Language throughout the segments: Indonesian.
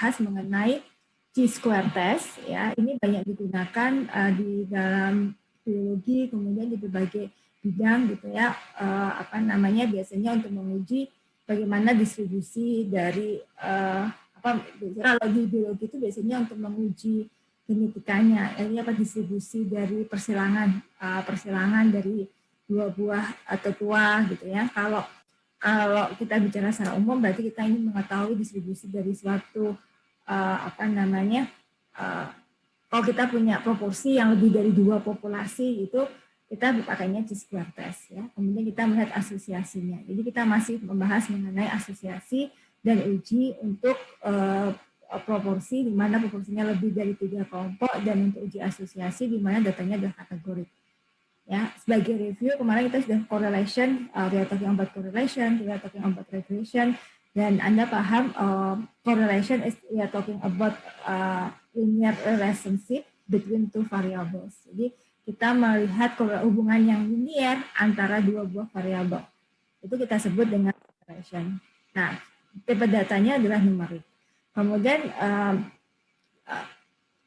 membahas mengenai chi-square test. Ya, ini banyak digunakan di dalam biologi, kemudian di berbagai bidang gitu ya. Biasanya untuk menguji bagaimana distribusi dari kalau di biologi itu biasanya untuk menguji genetikanya, ini distribusi dari persilangan dari dua buah atau tua gitu ya. Kalau kita bicara secara umum berarti kita ingin mengetahui distribusi dari suatu kalau kita punya proporsi yang lebih dari 2 populasi itu kita pakainya chi-square test ya. Kemudian kita melihat asosiasinya. Jadi kita masih membahas mengenai asosiasi dan uji untuk proporsi di mana proporsinya lebih dari 3 kelompok, dan untuk uji asosiasi di mana datanya adalah kategorik. Ya, sebagai review kemarin kita sudah correlation, we are talking about correlation, we are talking about regression, dan Anda paham correlation is we are talking about linear relationship between two variables. Jadi kita melihat hubungan yang linear antara dua buah variabel. Itu kita sebut dengan correlation. Nah, tipe datanya adalah numerik. Kemudian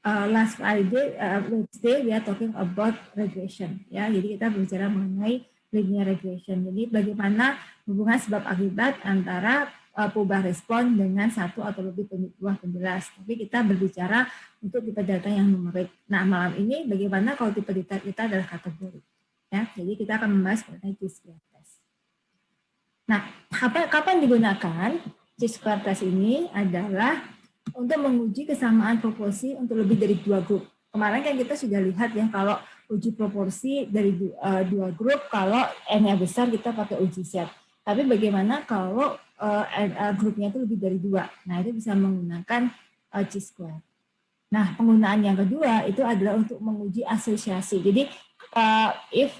last Friday, Wednesday, we are talking about regression. Ya, jadi kita bicara mengenai linear regression. Jadi bagaimana hubungan sebab akibat antara perubahan respon dengan satu atau lebih buah penjelas. Tapi kita berbicara untuk tipe data yang numerik. Nah, malam ini bagaimana kalau tipe data kita adalah kategorik. Ya, jadi kita akan membahas mengenai chi-square test. Nah, kapan digunakan chi-square test ini adalah untuk menguji kesamaan proporsi untuk lebih dari 2 grup. Kemarin kan kita sudah lihat ya, kalau uji proporsi dari 2 grup, kalau N-nya besar kita pakai uji set. Tapi bagaimana kalau grupnya itu lebih dari 2? Nah, itu bisa menggunakan chi-square. Nah, penggunaan yang kedua itu adalah untuk menguji asosiasi. Jadi, if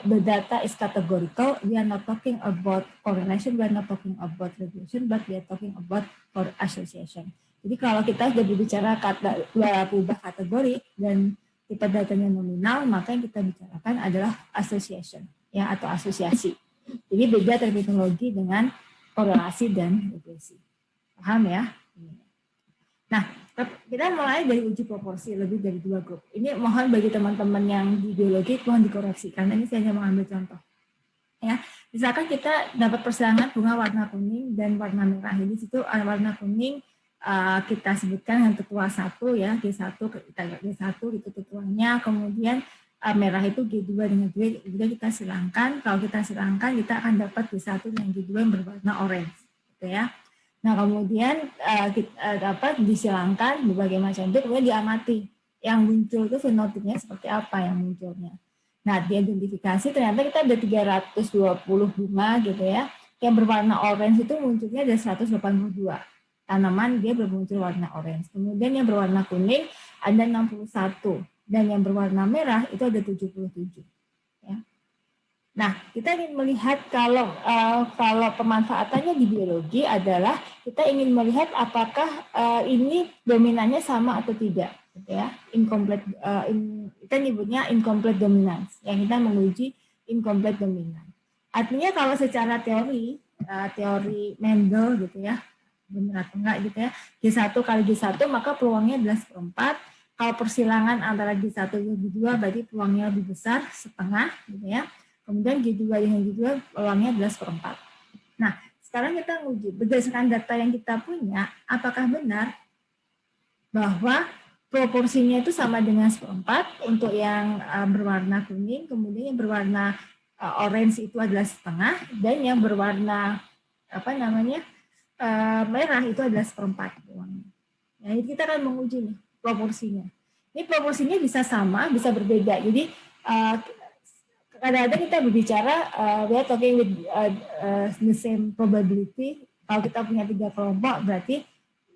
the data is categorical, we are not talking about correlation, we are not talking about regression, but we are talking about association. Jadi kalau kita sudah berbicara berubah kategori dan tipe datanya nominal, maka yang kita bicarakan adalah association ya, atau asosiasi. Jadi beda terminologi dengan korelasi dan regresi. Paham ya? Nah, kita mulai dari uji proporsi lebih dari 2 grup. Ini mohon bagi teman-teman yang di biologi mohon dikoreksi karena ini saya hanya mengambil contoh. Ya, misalkan kita dapat persilangan bunga warna kuning dan warna merah. Di situ warna kuning kita sebutkan yang tetua 1 ya, G1 itu tetuanya, kemudian merah itu G2 dengan G, kemudian kita silangkan. Kalau kita silangkan kita akan dapat G1 dengan G2 yang berwarna orange gitu ya. Nah, kemudian kita dapat disilangkan berbagai macam bentuk, kemudian diamati yang muncul itu fenotipnya seperti apa yang munculnya. Nah, diidentifikasi ternyata kita ada 320 bunga gitu ya. Yang berwarna orange itu munculnya ada 182 tanaman, dia bermuncul warna orange. Kemudian yang berwarna kuning ada 61 dan yang berwarna merah itu ada 77. Ya. Nah, kita ingin melihat kalau pemanfaatannya di biologi adalah kita ingin melihat apakah ini dominannya sama atau tidak, gitu ya. Kita nyebutnya incomplete dominance. Yang kita menguji incomplete dominance. Artinya kalau secara teori Mendel gitu ya, benar atau enggak gitu ya, G1 kali G1 maka peluangnya adalah 1/4. Kalau persilangan antara G1 dan G2 berarti peluangnya lebih besar, setengah gitu ya. Kemudian G2 dengan G2 peluangnya adalah 1/4. Nah, sekarang kita uji berdasarkan data yang kita punya, apakah benar bahwa proporsinya itu sama dengan 1/4 untuk yang berwarna kuning, kemudian yang berwarna orange itu adalah setengah, dan yang berwarna merah itu adalah 1/4 peluangnya. Nah, ini kita akan menguji nih proporsinya. Ini proporsinya bisa sama, bisa berbeda. Jadi kadang-kadang kita berbicara we are talking with the same probability. Kalau kita punya 3 kelompok berarti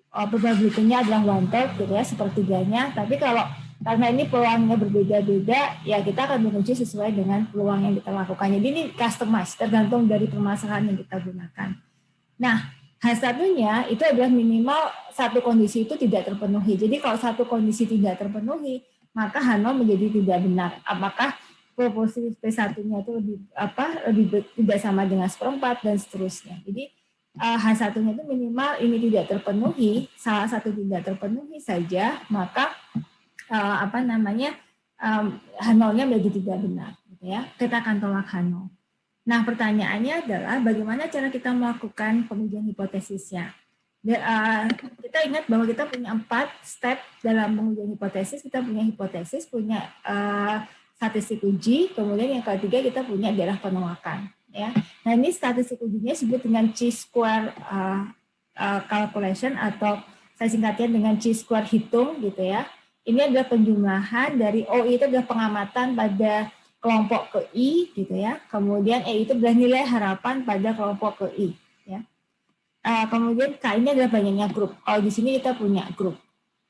probability-nya adalah 1/3 gitu ya, sepertiganya. Tapi kalau karena ini peluangnya berbeda-beda, ya kita akan menguji sesuai dengan peluang yang kita lakukan. Jadi ini customized, tergantung dari permasalahan yang kita gunakan. Nah, H1-nya itu adalah minimal satu kondisi itu tidak terpenuhi. Jadi kalau satu kondisi tidak terpenuhi, maka H0 menjadi tidak benar. Apakah proporsi P1-nya itu lebih tidak sama dengan 1/4 dan seterusnya. Jadi H1-nya itu minimal ini tidak terpenuhi, salah satu tidak terpenuhi saja, maka H0-nya menjadi tidak benar, gitu ya. Kita akan tolak H0. Nah, pertanyaannya adalah bagaimana cara kita melakukan pengujian hipotesisnya. Kita ingat bahwa kita punya 4 step dalam pengujian hipotesis. Kita punya hipotesis, punya statistik uji, kemudian yang ketiga kita punya daerah penolakan. Ya. Nah, ini statistik ujinya disebut dengan chi-square calculation, atau saya singkatnya dengan chi-square hitung, gitu ya. Ini adalah penjumlahan dari OI itu adalah pengamatan pada kelompok ke I, gitu ya. Kemudian E itu adalah nilai harapan pada kelompok ke I, ya. Kemudian K ini adalah banyaknya grup. Kalau di sini kita punya grup,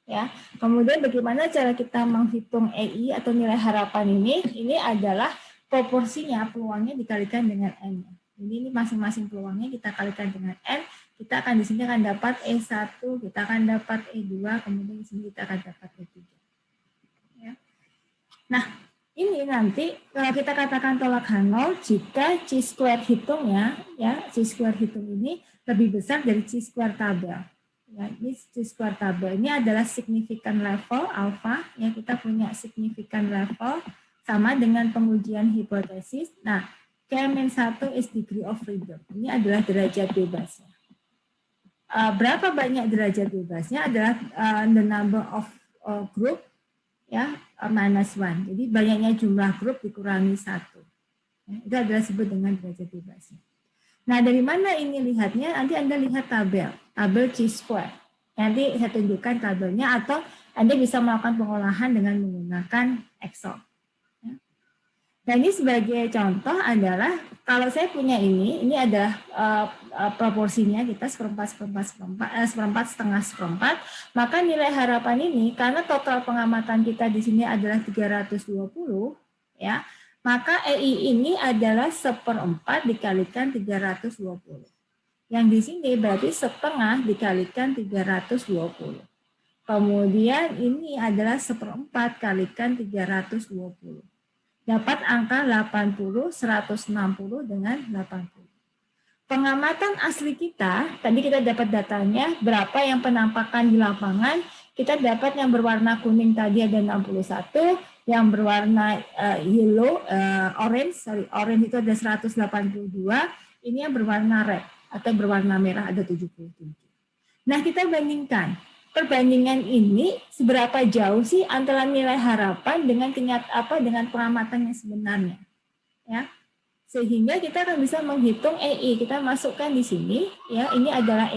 ya. Kemudian bagaimana cara kita menghitung EI atau nilai harapan ini? Ini adalah proporsinya, peluangnya dikalikan dengan N. Jadi ini masing-masing peluangnya kita kalikan dengan N. Kita akan di sini akan dapat E1, kita akan dapat E2, kemudian di sini kita akan dapat E3. Ya. Nah, ini nanti kalau kita katakan tolak H0 jika chi-square hitungnya, ya, chi-square hitung ini lebih besar dari chi-square tabel. Ya, ini chi-square tabel ini adalah significant level alpha, ya, kita punya significant level sama dengan pengujian hipotesis. Nah, K-1 is degree of freedom. Ini adalah derajat bebasnya. Berapa banyak derajat bebasnya adalah the number of group, ya, -1. Jadi banyaknya jumlah grup dikurangi 1. Ya, itu adalah disebut dengan derajat bebasnya. Nah, dari mana ini lihatnya? Nanti Anda lihat tabel chi-square. Nanti saya tunjukkan tabelnya, atau Anda bisa melakukan pengolahan dengan menggunakan Excel. Ya. Dan ini sebagai contoh adalah kalau saya punya ini adalah proporsinya kita seperempat, maka nilai harapan ini karena total pengamatan kita di sini adalah 320, ya, maka EI ini adalah 1/4 dikalikan 320. Yang di sini berarti setengah dikalikan 320. Kemudian ini adalah 1/4 kalikan 320. Dapat angka 80, 160 dengan 80. Pengamatan asli kita, tadi kita dapat datanya, berapa yang penampakan di lapangan, kita dapat yang berwarna kuning tadi ada 61, yang berwarna orange itu ada 182, ini yang berwarna red atau berwarna merah ada 77. Nah, kita bandingkan. Perbandingan ini seberapa jauh sih antara nilai harapan dengan dengan pengamatan yang sebenarnya, ya. Sehingga kita akan bisa menghitung EI. Kita masukkan di sini, ya. Ini adalah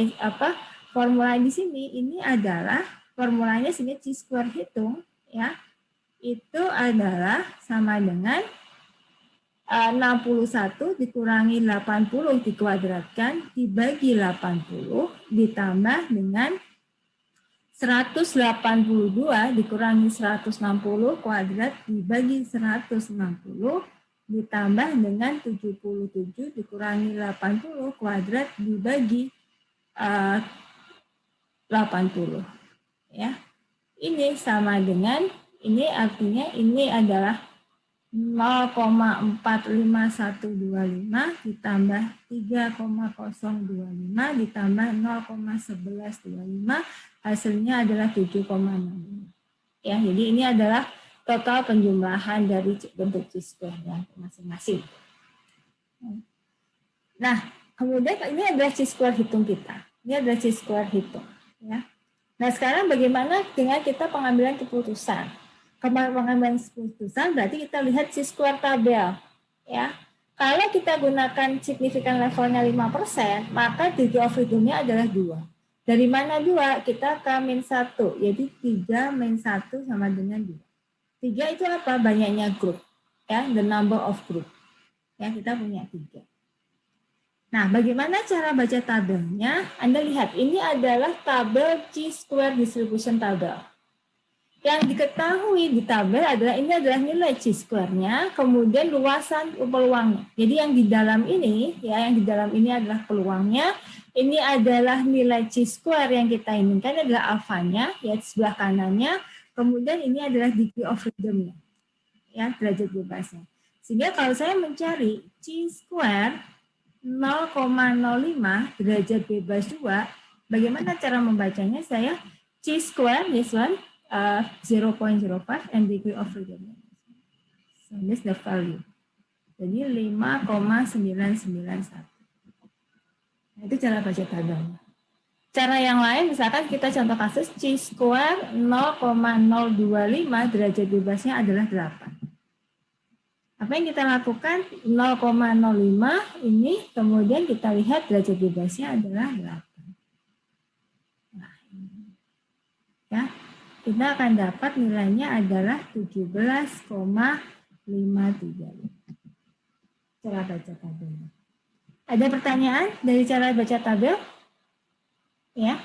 formula di sini. Ini adalah formulanya sini chi-square hitung, ya. Itu adalah sama dengan 61 dikurangi 80 dikuadratkan dibagi 80 ditambah dengan 182 dikurangi 160 kuadrat dibagi 160 ditambah dengan 77 dikurangi 80 kuadrat dibagi 80. Ya. Ini sama dengan, ini artinya ini adalah 0,45125 ditambah 3,025 ditambah 0,1125, hasilnya adalah 7,65. Ya, jadi ini adalah total penjumlahan dari bentuk chi-square-nya masing-masing. Nah, kemudian ini adalah chi-square hitung kita. Ini adalah chi-square hitung, ya. Nah, sekarang bagaimana dengan kita pengambilan keputusan? Pengambilan keputusan berarti kita lihat chi-square tabel, ya. Kalau kita gunakan signifikan levelnya 5%, maka degree of freedom-nya adalah 2. Dari mana 2? Kita K-1, yaitu 3-1 sama dengan 2. 3 itu apa? Banyaknya grup, ya, the number of group. Ya, kita punya 3. Nah, bagaimana cara baca tabelnya? Anda lihat, ini adalah tabel chi-square distribution tabel. Yang diketahui di tabel adalah ini adalah nilai chi-square-nya, kemudian luasan peluangnya. Jadi yang di dalam ini, ya, yang di dalam ini adalah peluangnya. Ini adalah nilai chi-square yang kita inginkan adalah alfanya, ya, di sebelah kanannya. Kemudian ini adalah degree of freedom-nya, ya, derajat bebasnya. Sehingga kalau saya mencari chi-square, 0,05 derajat bebas 2, bagaimana cara membacanya? Saya chi square, this one, 0.05 and degree of freedom. So this the value. Jadi 5,991. Nah, itu cara baca tabelnya. Cara yang lain, misalkan kita contoh kasus chi square 0,025 derajat bebasnya adalah 8. Apa yang kita lakukan? 0,05 ini, kemudian kita lihat derajat bebasnya adalah 8. Nah, ini. Ya, kita akan dapat nilainya adalah 17,535. Cara baca tabelnya. Ada pertanyaan dari cara baca tabel? Ya,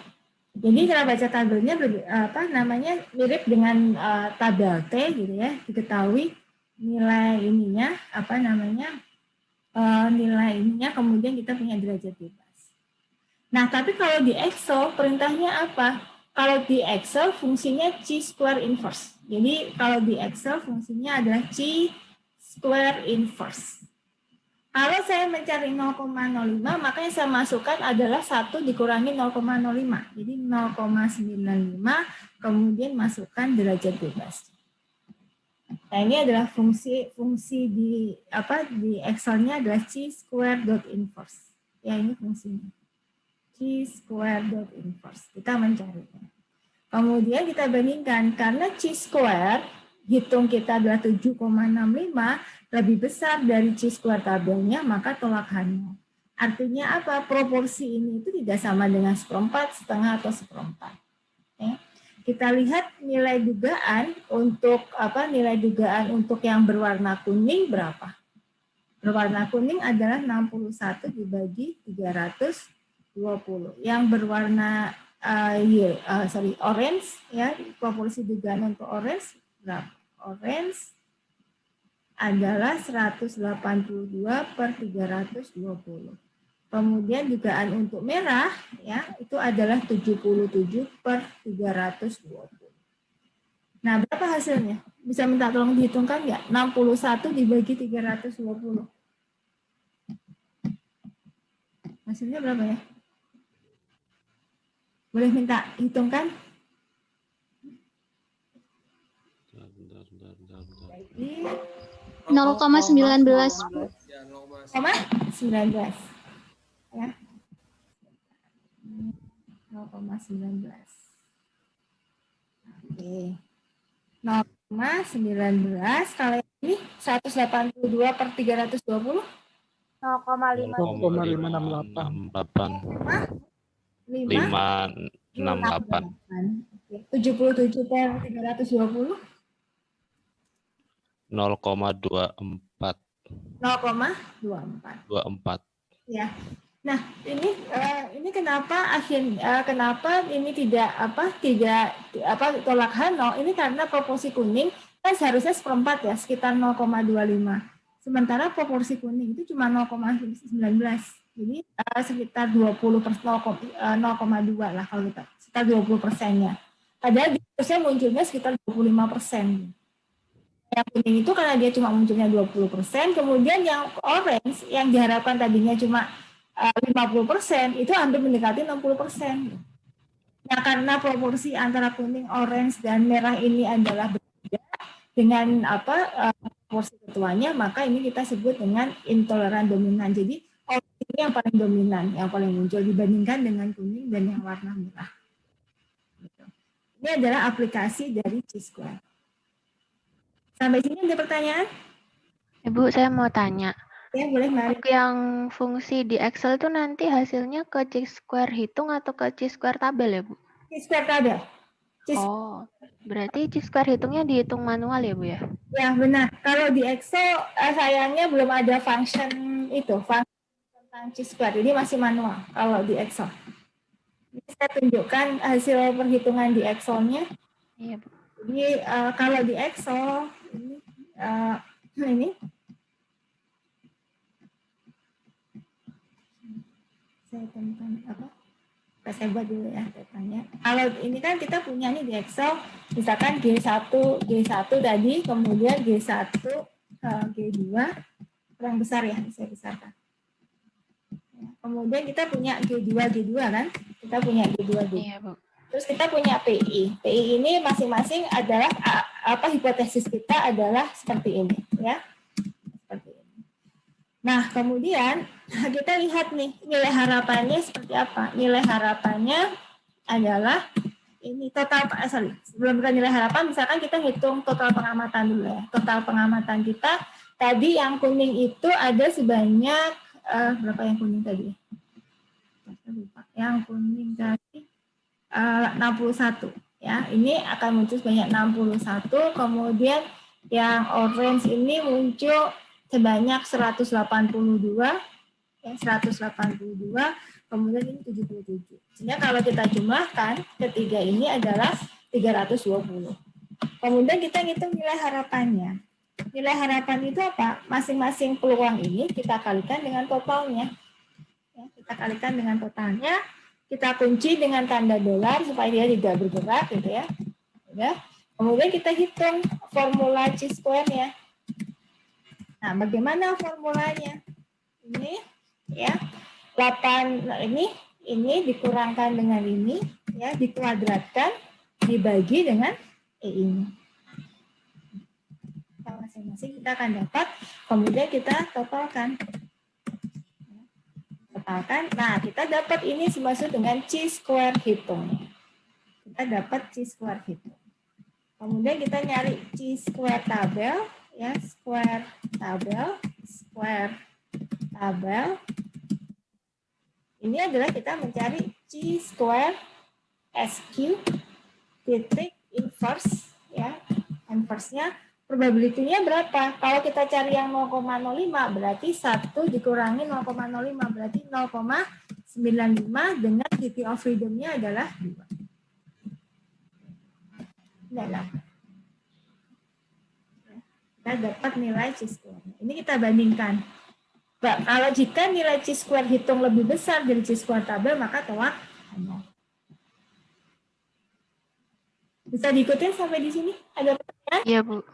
jadi cara baca tabelnya mirip dengan tabel T gitu ya. Diketahui nilai ininya nilai ininya, kemudian kita punya derajat bebas. Nah, tapi kalau di Excel perintahnya apa? Kalau di Excel fungsinya chi square inverse. Jadi kalau di Excel fungsinya adalah chi square inverse. Kalau saya mencari 0,05, maka yang saya masukkan adalah 1 dikurangi 0,05. Jadi 0,95, kemudian masukkan derajat bebas. Nah, ini adalah fungsi di Excel-nya adalah chi square dot inverse. Ya, ini fungsinya. Chi square dot inverse. Kita mencarinya. Kemudian kita bandingkan, karena chi square hitung kita adalah 7,65, lebih besar dari chi square tabelnya, maka tolak hanya. Artinya apa? Proporsi ini itu tidak sama dengan 1/4, setengah, atau 1/4. Ya. Kita lihat nilai dugaan untuk yang berwarna kuning berapa? Berwarna kuning adalah 61 dibagi 320. Yang berwarna orange, ya, proporsi dugaan untuk orange berapa? Orange adalah 182/320. Kemudian dugaan untuk merah, ya, itu adalah 77/320. Nah, berapa hasilnya? Bisa minta tolong dihitungkan nggak? 61 dibagi 320. Hasilnya berapa ya? Boleh minta hitungkan? Jadi 0,19. 0,19. Ya. 0,19. Oke. 0,19 kalau ini 182/320. 0,568. 77/320. 0,24. 0,24. Ya. Nah, ini kenapa ini tidak tolak Hano? Ini karena proporsi kuning kan seharusnya 1/4 ya, sekitar 0,25. Sementara proporsi kuning itu cuma 0,19. Jadi sekitar 0,2 lah kalau kita, sekitar 20%-nya. Padahal harusnya munculnya sekitar 25%. Yang kuning itu karena dia cuma munculnya 20%, kemudian yang orange yang diharapkan tadinya cuma 50%, itu hampir mendekati 60%. Nah, karena proporsi antara kuning, orange, dan merah ini adalah berbeda dengan proporsi ketuanya, maka ini kita sebut dengan intoleran dominan. Jadi orange ini yang paling dominan, yang paling muncul dibandingkan dengan kuning dan yang warna merah. Ini adalah aplikasi dari chi square. Sampai sini ada pertanyaan? Ibu, saya mau tanya. Ya, boleh, mari. Untuk yang fungsi di Excel itu nanti hasilnya ke chi square hitung atau ke chi square tabel ya, Bu? Chi square tabel. Oh, berarti chi square hitungnya dihitung manual ya, Bu ya? Ya, benar. Kalau di Excel sayangnya belum ada function tentang chi square. Ini masih manual kalau di Excel. Ini saya tunjukkan hasil perhitungan di Excel-nya. Iya, Bu. Jadi kalau di Excel ini saya temukan saya buat dulu ya datanya. Kalau ini kan kita punya nih di Excel, misalkan G1 tadi, kemudian G1, G2 kurang besar ya, saya besarkan. Kemudian kita punya G2 kan? Kita punya G2. Iya, Bu. Terus kita punya PI. PI ini masing-masing adalah hipotesis kita adalah seperti ini, ya. Seperti ini. Nah, kemudian kita lihat nih nilai harapannya seperti apa. Nilai harapannya adalah ini total, sebelum kita nilai harapan, misalkan kita hitung total pengamatan dulu ya. Total pengamatan kita tadi yang kuning itu ada sebanyak berapa yang kuning tadi? Yang kuning tadi 61 ya. Ini akan muncul sebanyak 61, kemudian yang orange ini muncul sebanyak 182 ya, 182, kemudian ini 77. Sehingga kalau kita jumlahkan ketiga ini adalah 320. Kemudian kita hitung nilai harapannya. Nilai harapan itu apa? Masing-masing peluang ini kita kalikan dengan totalnya. Ya, kita kalikan dengan totalnya, kita kunci dengan tanda dolar supaya dia tidak bergerak gitu ya. Ya. Kemudian kita hitung formula chi-square-nya. Nah, bagaimana formulanya? Ini ya. 8 ini dikurangkan dengan ini ya, dikuadratkan dibagi dengan ini. Masing-masing kita akan dapat, kemudian kita totalkan. Nah, kita dapat ini dimaksud dengan chi-square hitung. Kita dapat chi-square hitung. Kemudian kita nyari chi-square tabel, ya, square tabel. Ini adalah kita mencari chi-square SQ titik inverse, ya, inverse-nya. Probability-nya berapa? Kalau kita cari yang 0,05 berarti 1 dikurangi 0,05 berarti 0,95 dengan degree of freedom-nya adalah 2. Kita dapat nilai chi-square. Ini kita bandingkan. Kalau jika nilai chi-square hitung lebih besar dari chi-square tabel, maka tolak 0. Bisa diikutin sampai di sini? Ada pertanyaan? Iya, Bu.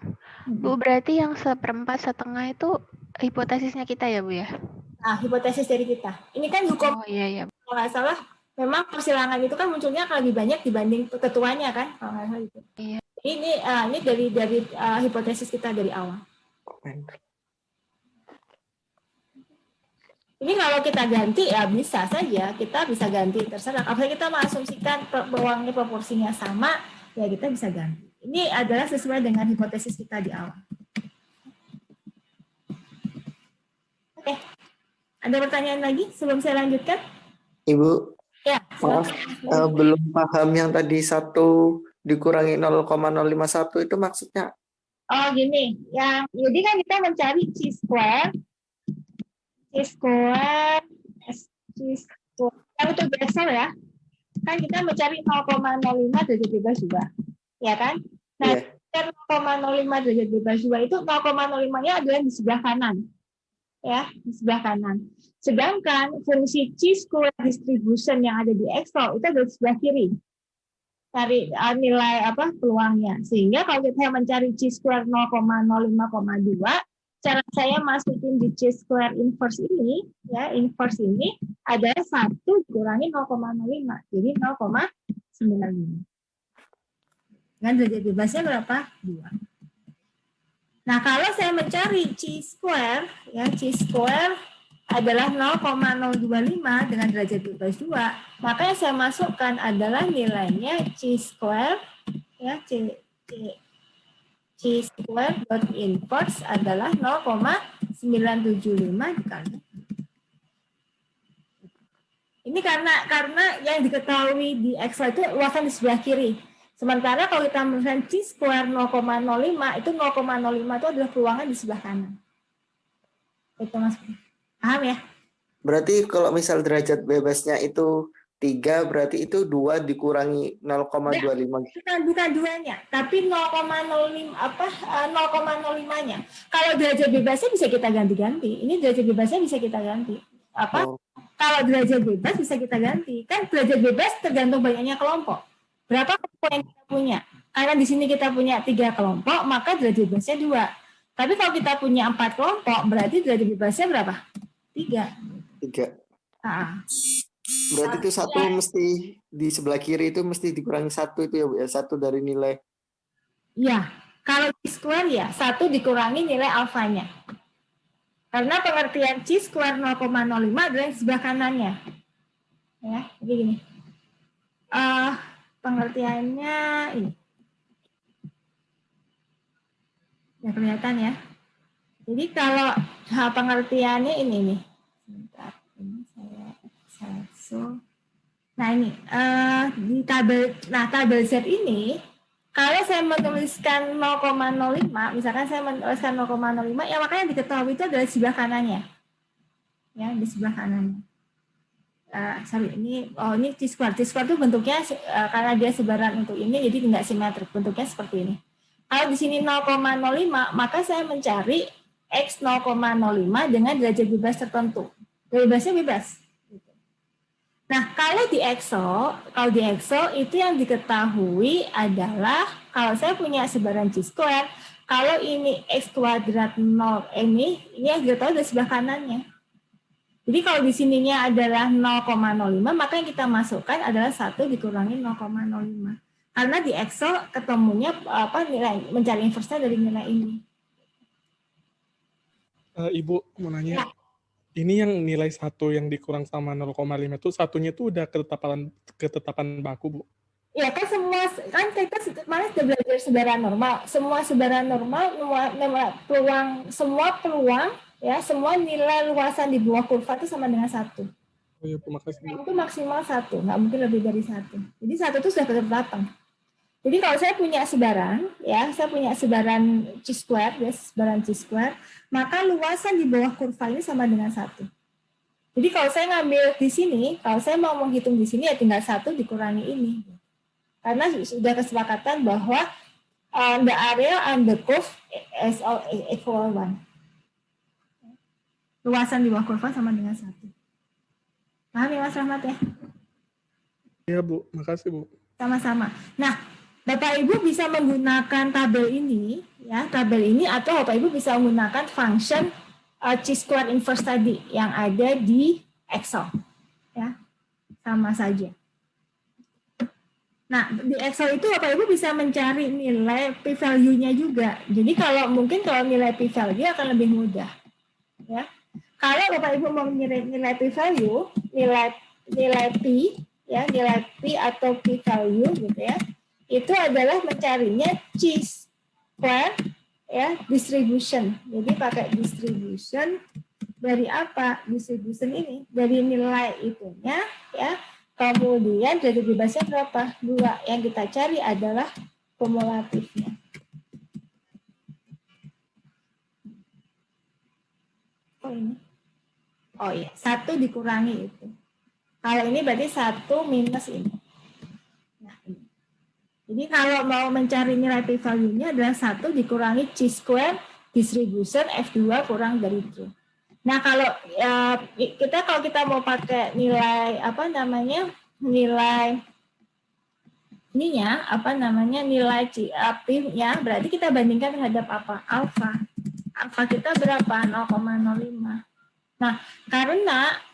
Bu, berarti yang 1/4 itu hipotesisnya kita ya, Bu ya? Nah, hipotesis dari kita. Ini kan hukum. Oh iya. Kalau nggak salah, memang persilangan itu kan munculnya akan lebih banyak dibanding ketuanya kan? Kalau nggak salah itu. Iya. Ini dari hipotesis kita dari awal. Ini kalau kita ganti ya bisa saja, kita bisa ganti terserah. Kalau kita mengasumsikan peluangnya proporsinya sama, ya kita bisa ganti. Ini adalah sesuai dengan hipotesis kita di awal. Oke, ada pertanyaan lagi sebelum saya lanjutkan? Ibu, Ya. maaf, belum paham yang tadi 1 dikurangi 0,051 itu maksudnya? Oh gini, jadi kan kita mencari chi-square, yang itu Excel ya, kan kita mencari 0,05 derajat bebas juga, ya kan? Nah, yeah. 0,05 derajat bebas juga itu 0,05-nya adalah di sebelah kanan, ya, di sebelah kanan. Sedangkan fungsi chi-square distribution yang ada di Excel itu ada di sebelah kiri. Cari nilai peluangnya. Sehingga kalau kita mencari chi-square 0,05,2, cara saya masukin di chi-square inverse ini, ya, inverse ini adalah 1 dikurangi 0,05, jadi 0,95. Dengan derajat bebasnya berapa? 2. Nah, kalau saya mencari chi-square, ya, chi-square adalah 0,025 dengan derajat bebas 2, maka yang saya masukkan adalah nilainya chi-square, ya, chi-square dot inverse adalah 0,975 dikali. Ini karena yang diketahui di Excel itu luasan di sebelah kiri. Sementara kalau kita menggunakan chi-square 0,05, itu 0,05 itu adalah peluangnya di sebelah kanan. Itu Mas. Paham ya? Berarti kalau misal derajat bebasnya itu 3, berarti itu 2 dikurangi 0,25. Bukan 2-nya, tapi 0,05-nya. Kalau derajat bebasnya bisa kita ganti-ganti. Ini derajat bebasnya bisa kita ganti. Kalau derajat bebas bisa kita ganti. Kan derajat bebas tergantung banyaknya kelompok. Berapa kelompok yang kita punya? Karena di sini kita punya 3 kelompok, maka derajat bebasnya 2. Tapi kalau kita punya 4 kelompok, berarti derajat bebasnya berapa? 3. Ah, Berarti itu satu mesti di sebelah kiri itu mesti dikurangi satu itu ya Bu ya, satu dari nilai. ya, kalau C-square ya, 1 dikurangi nilai alfanya. Karena pengertian C-square 0,05 adalah yang sebelah kanannya. Ya, jadi gini. Pengertiannya ini. Ya, kelihatan ya. Jadi kalau pengertiannya ini nih. Sebentar, ini saya Nah ini di tabel Z ini kalau saya menuliskan 0,05, misalkan saya menuliskan 0,05, ya makanya diketahui itu adalah sebelah kanannya, ya di sebelah kanannya. Ini T-square. T-square itu bentuknya karena dia sebaran untuk ini, jadi tidak simetrik, bentuknya seperti ini. Kalau di sini 0,05, maka saya mencari X 0,05 dengan derajat bebas tertentu. Bebasnya bebas. Nah, kalau di Excel itu yang diketahui adalah kalau saya punya sebaran C-square, kalau ini X kuadrat 0 ini yang diketahui dari sebelah kanannya. Jadi kalau di sininya adalah 0,05, maka yang kita masukkan adalah 1 dikurangi 0,05. Karena di Excel ketemunya nilai mencari inverse-nya dari nilai ini. Ibu mau nanya. Ya. Ini yang nilai 1 yang dikurang sama 0,5 itu satunya itu udah ketetapan baku, Bu. Ya kan kita kemarin sudah belajar sebaran normal. Semua sebaran normal, semua peluang ya, semua nilai luasan di bawah kurva itu sama dengan 1. Oh iya, terima kasih, Bu. Itu maksimal 1, nggak mungkin lebih dari 1. Jadi 1 itu sudah ketetapan. Jadi kalau saya punya sebaran, ya, saya punya sebaran C-square, ya, sebaran C-square, maka luasan di bawah kurva ini sama dengan 1. Jadi kalau saya ngambil di sini, kalau saya mau menghitung di sini ya tinggal 1 dikurangi ini. Karena sudah kesepakatan bahwa the area on the curve is equal 1. Luasan di bawah kurva sama dengan 1. Paham ya Mas Rahmat ya? Iya, Bu. Makasih, Bu. Sama-sama. Nah, Bapak Ibu bisa menggunakan tabel ini, ya, atau Bapak Ibu bisa menggunakan function chi-square inverse tadi yang ada di Excel, ya, sama saja. Nah, di Excel itu Bapak Ibu bisa mencari nilai p-value-nya juga. Jadi kalau nilai p-value akan lebih mudah, ya. Kalau Bapak Ibu mau nilai p-value, nilai p, ya, nilai p atau p-value gitu ya. Itu adalah mencarinya chi-square ya, distribution. Jadi pakai distribution dari apa? Distribution ini dari nilai itunya ya. Kemudian dari bebasnya berapa? 2. Yang kita cari adalah kumulatifnya. Oh ini. Oh iya, 1 dikurangi itu. Kalau ini berarti 1 minus ini. Nah, ini. Jadi kalau mau mencari nilai p-value-nya adalah 1 dikurangi chi-square distribution F2 kurang dari itu. Nah, kalau kita mau pakai nilai nilai p-nya berarti kita bandingkan terhadap apa? Alfa. Alfa kita berapa? 0,05. Nah,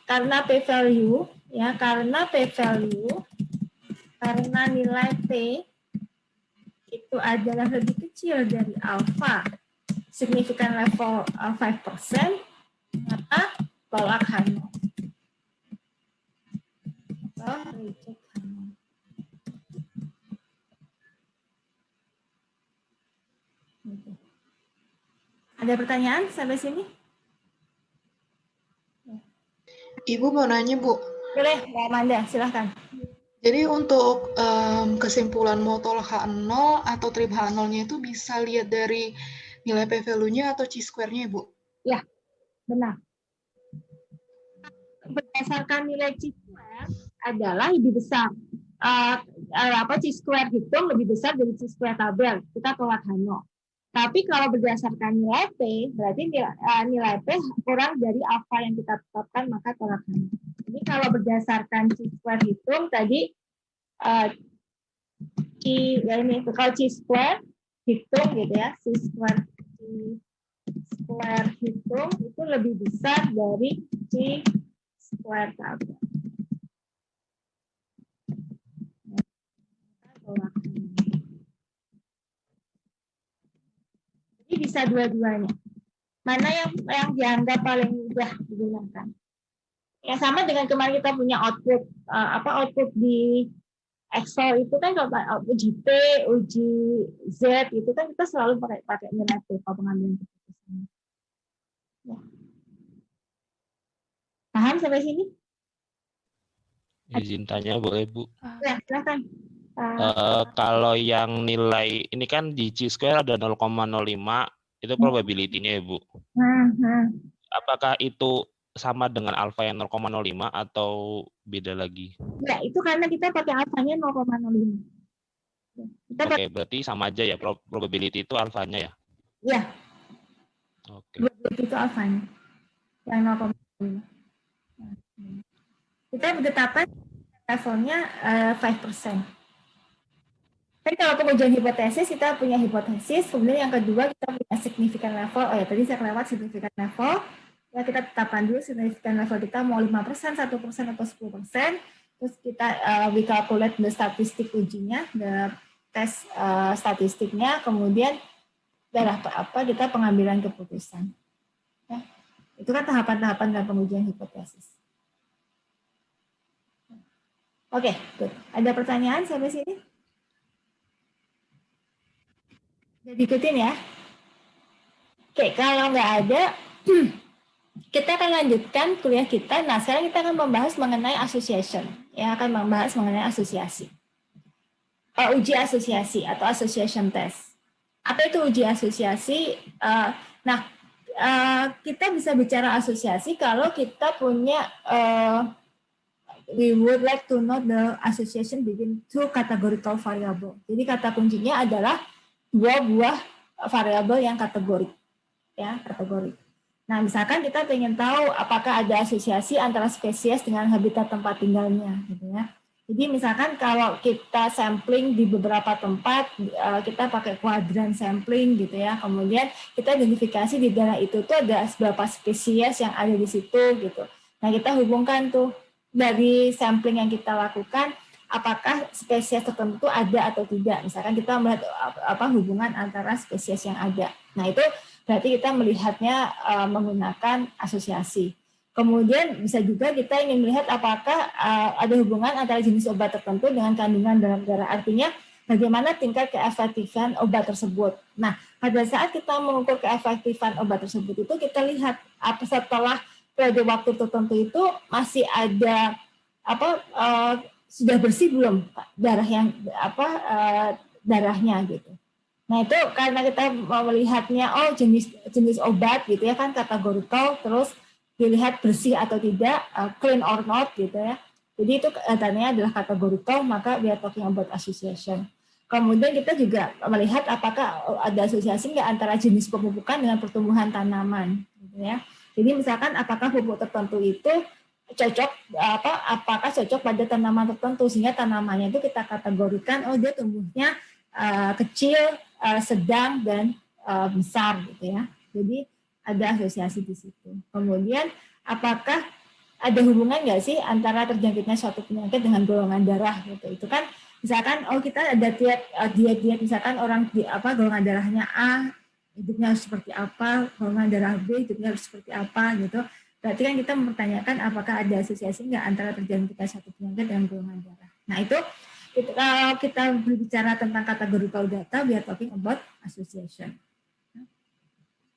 karena p-value ya, karena nilai p itu adalah lebih kecil dari alfa, signifikan level 5%, maka tolak Hanov. Ada pertanyaan sampai sini? Ibu mau nanya, Bu. Boleh, Mbak Amanda, silahkan. Jadi untuk kesimpulan mau tolak H0 atau trim H0-nya itu bisa lihat dari nilai p-value-nya atau chi-square-nya, Bu? Ya, benar. Berdasarkan nilai chi-square adalah lebih besar. Chi-square hitung lebih besar dari chi-square tabel. Kita tolak H0. Tapi kalau berdasarkan nilai P, berarti nilai P kurang dari alfa yang kita tetapkan, maka tolak H0. Jadi kalau berdasarkan chi-square hitung tadi, kalau chi-square hitung gitu ya, chi-square hitung itu lebih besar dari square tabel. Jadi bisa dua-duanya. Mana yang dianggap paling mudah digunakan? Ya sama dengan kemarin kita punya output output di Excel itu kan kalau uji P, uji Z itu kan kita selalu pakai nilai P kalau pengambilan keputusan. Ya. Paham sampai sini? Izin tanya boleh Bu? Ya, silakan. Kalau yang nilai ini kan di chi-square ada 0,05 itu probability-nya ya Bu. Apakah itu sama dengan alfa yang 0,05 atau beda lagi? Ya, itu karena kita pakai alfanya 0,05. Oke, berarti sama aja ya, probability itu alfanya ya? Iya. Oke. Probability itu alfanya. Yang 0,05. Kita menetapkan levelnya 5%. Kan kalau pengujian hipotesis, kita punya hipotesis, kemudian yang kedua kita punya significant level. Oh ya, tadi saya kelewat significant level. Ya, kita tetapkan dulu significant level kita mau 5%, 1% atau 10%. Terus kita we calculate the statistik ujinya, the tes statistiknya, kemudian kita pengambilan keputusan. Ya. Itu kan tahapan-tahapan dalam pengujian hipotesis. Oke, good. Ada pertanyaan sampai sini? Udah diikutin ya? Oke, kalau nggak ada, kita akan lanjutkan kuliah kita. Nah, sekarang kita akan membahas mengenai association. Ya, akan membahas mengenai asosiasi. Uji asosiasi atau association test. Apa itu uji asosiasi? Kita bisa bicara asosiasi kalau kita punya we would like to know the association between two categorical variable. Jadi kata kuncinya adalah dua buah variabel yang kategorik. Ya, kategorik. Nah, misalkan kita ingin tahu apakah ada asosiasi antara spesies dengan habitat tempat tinggalnya, gitu ya. Jadi misalkan kalau kita sampling di beberapa tempat, kita pakai kuadran sampling, gitu ya. Kemudian kita identifikasi di daerah itu tuh ada beberapa spesies yang ada di situ, gitu. Nah, kita hubungkan tuh dari sampling yang kita lakukan, apakah spesies tertentu ada atau tidak. Misalkan kita melihat hubungan antara spesies yang ada. Nah, itu berarti kita melihatnya menggunakan asosiasi. Kemudian bisa juga kita ingin melihat apakah ada hubungan antara jenis obat tertentu dengan kandungan dalam darah. Artinya bagaimana tingkat keefektifan obat tersebut. Nah, pada saat kita mengukur keefektifan obat tersebut itu kita lihat setelah periode waktu tertentu itu masih ada sudah bersih belum darahnya gitu. Nah, itu karena kita melihatnya jenis obat gitu ya kan kategorical, terus dilihat bersih atau tidak, clean or not gitu ya. Jadi itu katanya adalah kategorical, maka we are talking about association. Kemudian kita juga melihat apakah ada asosiasi nggak antara jenis pemupukan dengan pertumbuhan tanaman gitu ya. Jadi misalkan apakah pupuk tertentu itu cocok apakah cocok pada tanaman tertentu, sehingga tanamannya itu kita kategorikan dia tumbuhnya kecil, sedang dan besar gitu ya. Jadi ada asosiasi di situ. Kemudian apakah ada hubungan nggak sih antara terjangkitnya suatu penyakit dengan golongan darah gitu. Itu kan misalkan kita ada diet misalkan orang golongan darahnya A hidupnya harus seperti apa, golongan darah B hidupnya harus seperti apa gitu. Berarti kan kita mempertanyakan apakah ada asosiasi nggak antara terjangkitnya suatu penyakit dengan golongan darah. Nah, itu kalau kita berbicara tentang kategorical data, we are talking about association.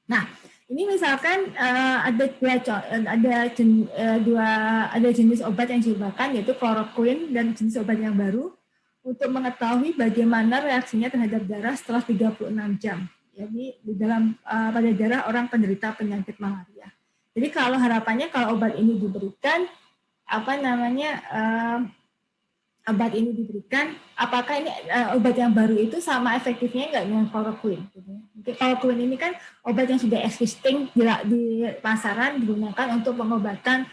Nah, ini misalkan ada jenis obat yang digunakan yaitu chloroquine dan jenis obat yang baru untuk mengetahui bagaimana reaksinya terhadap darah setelah 36 jam. Jadi di dalam pada darah orang penderita penyakit malaria. Jadi kalau harapannya kalau obat ini diberikan obat ini diberikan, apakah ini obat yang baru itu sama efektifnya nggak dengan chloroquine? Gitu. Chloroquine ini kan obat yang sudah existing di pasaran digunakan untuk pengobatan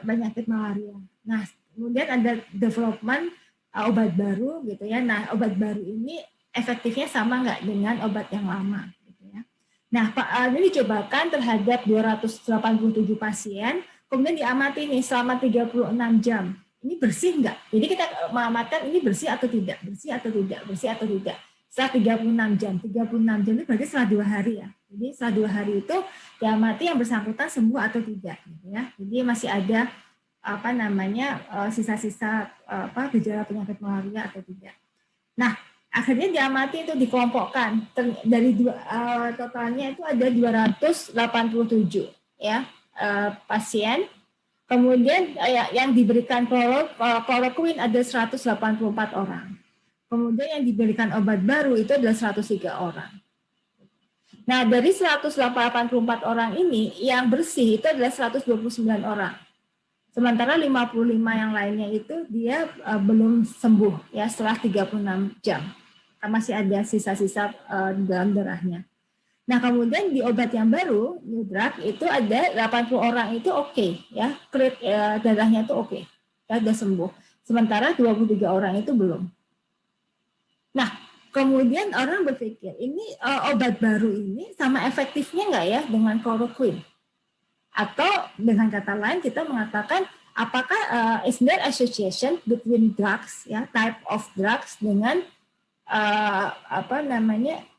penyakit malaria. Nah, kemudian ada development obat baru gitu ya. Nah, obat baru ini efektifnya sama nggak dengan obat yang lama? Gitu ya. Nah, ini dicobakan terhadap 287 pasien kemudian diamati nih selama 36 jam. Ini bersih enggak? Jadi kita mengamatkan ini bersih atau tidak, bersih atau tidak, bersih atau tidak. Setelah 36 jam itu berarti setelah 2 hari ya. Jadi setelah 2 hari itu diamati yang bersangkutan sembuh atau tidak, gitu ya. Jadi masih ada sisa-sisa gejala penyakit malaria atau tidak. Nah, akhirnya diamati itu dikelompokkan dari totalnya itu ada 287 ya pasien. Kemudian yang diberikan kloroquine ada 184 orang. Kemudian yang diberikan obat baru itu adalah 103 orang. Nah, dari 184 orang ini yang bersih itu adalah 129 orang. Sementara 55 yang lainnya itu dia belum sembuh ya setelah 36 jam. Masih ada sisa-sisa dalam darahnya. Nah, kemudian di obat yang baru, new drug, itu ada 80 orang itu oke, ya, darahnya itu oke, ya, sudah sembuh. Sementara 23 orang itu belum. Nah, kemudian orang berpikir, ini obat baru ini sama efektifnya nggak ya dengan chloroquine? Atau dengan kata lain kita mengatakan, apakah is there association between drugs, ya, type of drugs dengan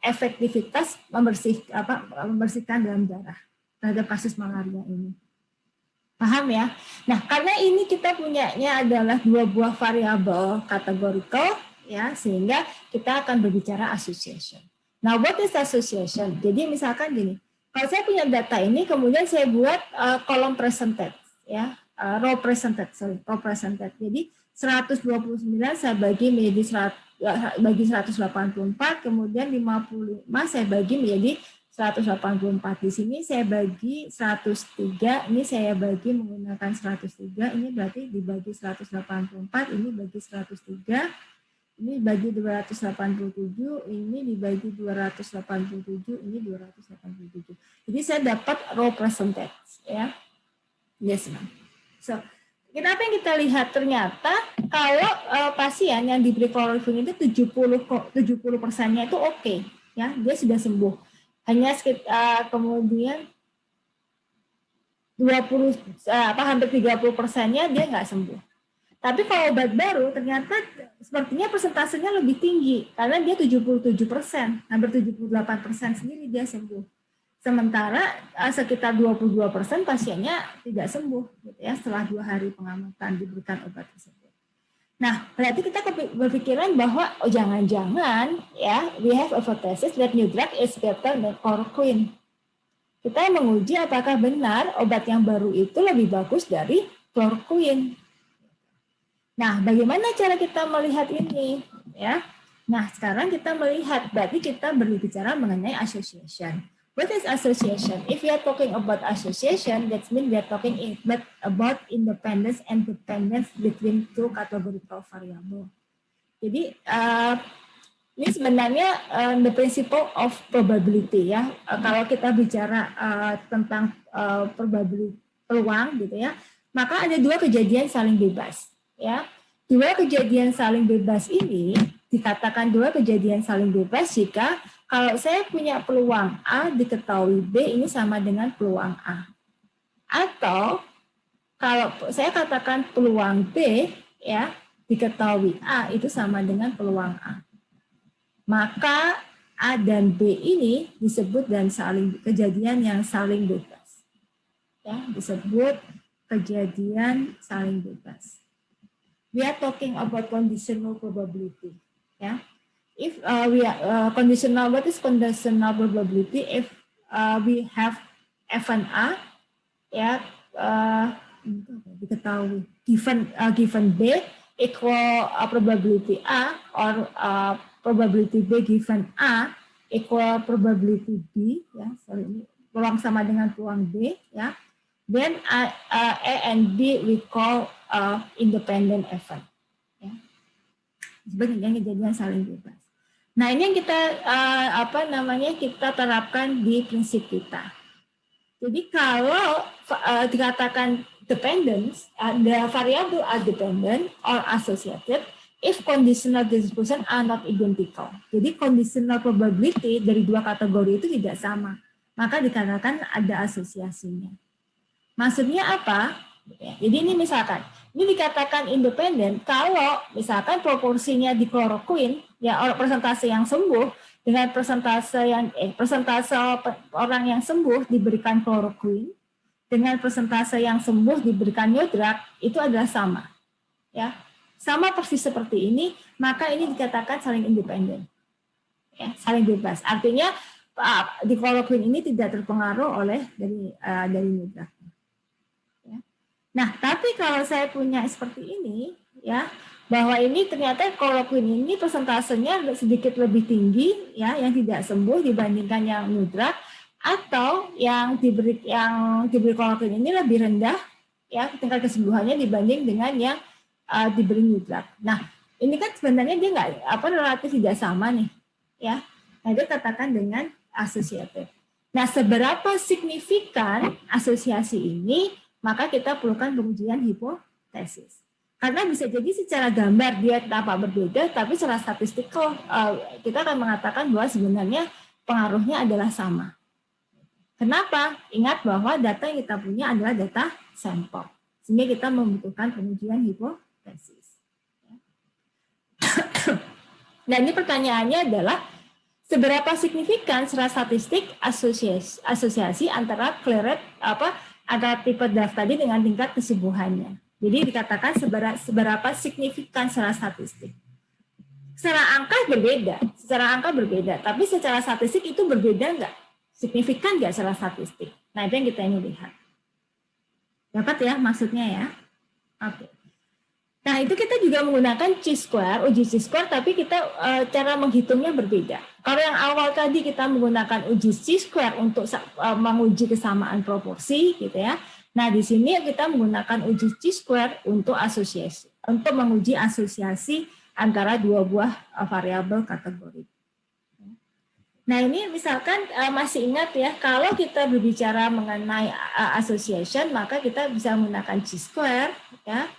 efektivitas membersihkan dalam darah terhadap kasus malaria ini. Paham ya? Nah, karena ini kita punyanya adalah 2 buah variabel categorical ya, sehingga kita akan berbicara association. Nah, what is association? Jadi misalkan gini, kalau saya punya data ini kemudian saya buat kolom presented ya, row presented. Jadi 129 saya bagi menjadi 184, kemudian 55 saya bagi menjadi 184. Di sini saya bagi 103, ini saya bagi menggunakan 103, ini berarti dibagi 184, ini bagi 103, ini bagi 287, ini dibagi 287, ini 287. Jadi saya dapat row percentage ya. Yes, ma'am. So, apa yang kita lihat ternyata kalau pasien yang diberi chloroquine itu 70%-nya itu oke, ya, dia sudah sembuh. Hanya sekitar kemudian hampir 30%-nya dia nggak sembuh. Tapi kalau obat baru ternyata sepertinya persentasenya lebih tinggi karena dia 77%, hampir 78% sendiri dia sembuh. Sementara sekitar 22% pasiennya tidak sembuh gitu ya setelah 2 hari pengamatan diberikan obat tersebut. Nah, berarti kita berpikiran bahwa jangan-jangan ya we have a hypothesis that new drug is better than chloroquine. Kita menguji apakah benar obat yang baru itu lebih bagus dari chloroquine. Nah, bagaimana cara kita melihat ini ya? Nah, sekarang kita melihat berarti kita berbicara mengenai association. What is association? If we are talking about association, that means we are talking about independence and dependence between 2 categorical variable. Jadi ini sebenarnya the principle of probability ya. Kalau kita bicara tentang probability peluang gitu ya, maka ada 2 kejadian saling bebas ya. 2 kejadian saling bebas ini dikatakan 2 kejadian saling bebas jika kalau saya punya peluang A diketahui B ini sama dengan peluang A. Atau kalau saya katakan peluang B ya diketahui A itu sama dengan peluang A. Maka A dan B ini disebut dan kejadian yang saling bebas. Ya, disebut kejadian saling bebas. We are talking about conditional probability. Ya. If we are conditional, what is conditional probability? If we have F&A, ya diketahui given B equal probability A or probability B given A equal probability B, ya sorry ini peluang sama dengan peluang B, ya. Then A and B we call independent event. Ya. Sebenarnya kejadian saling bebas. Nah, ini yang kita kita terapkan di prinsip kita. Jadi kalau dikatakan dependence, the variable are dependent or associated if conditional distribution are not identical. Jadi conditional probability dari 2 kategori itu tidak sama, maka dikatakan ada asosiasinya. Maksudnya apa? Jadi ini misalkan, ini dikatakan independen kalau misalkan proporsinya di kloroquine, ya persentase yang sembuh dengan persentase orang yang sembuh diberikan kloroquine dengan persentase yang sembuh diberikan new drug itu adalah sama. Ya. Sama persis seperti ini, maka ini dikatakan saling independen. Ya, saling bebas. Artinya di kloroquine ini tidak terpengaruh oleh dari new drug. Nah, tapi kalau saya punya seperti ini, ya, bahwa ini ternyata kloroquine ini persentasenya sedikit lebih tinggi, ya, yang tidak sembuh dibandingkan yang new drug, atau yang diberi kloroquine ini lebih rendah, ya, tingkat kesembuhannya dibanding dengan yang diberi new drug. Nah, ini kan sebenarnya dia relatif tidak sama nih, ya. Nah, itu katakan dengan associated. Nah, seberapa signifikan asosiasi ini? Maka kita perlukan pengujian hipotesis. Karena bisa jadi secara gambar dia tampak berbeda, tapi secara statistikal kita akan mengatakan bahwa sebenarnya pengaruhnya adalah sama. Kenapa? Ingat bahwa data yang kita punya adalah data sampel. Sehingga kita membutuhkan pengujian hipotesis. Nah, ini pertanyaannya adalah seberapa signifikan secara statistik asosiasi antara antara tipe draft tadi dengan tingkat kesembuhannya. Jadi dikatakan seberapa signifikan secara statistik. Secara angka berbeda, tapi secara statistik itu berbeda nggak? Signifikan nggak secara statistik? Nah, itu yang kita ingin lihat. Dapat ya maksudnya ya? Oke. Nah, itu kita juga menggunakan chi-square, uji chi-square, tapi kita cara menghitungnya berbeda. Kalau yang awal tadi kita menggunakan uji chi-square untuk menguji kesamaan proporsi, gitu ya. Nah, di sini kita menggunakan uji chi-square untuk asosiasi, untuk menguji asosiasi antara dua buah variabel kategori. Nah, ini misalkan masih ingat ya, kalau kita berbicara mengenai association, maka kita bisa menggunakan chi-square, ya.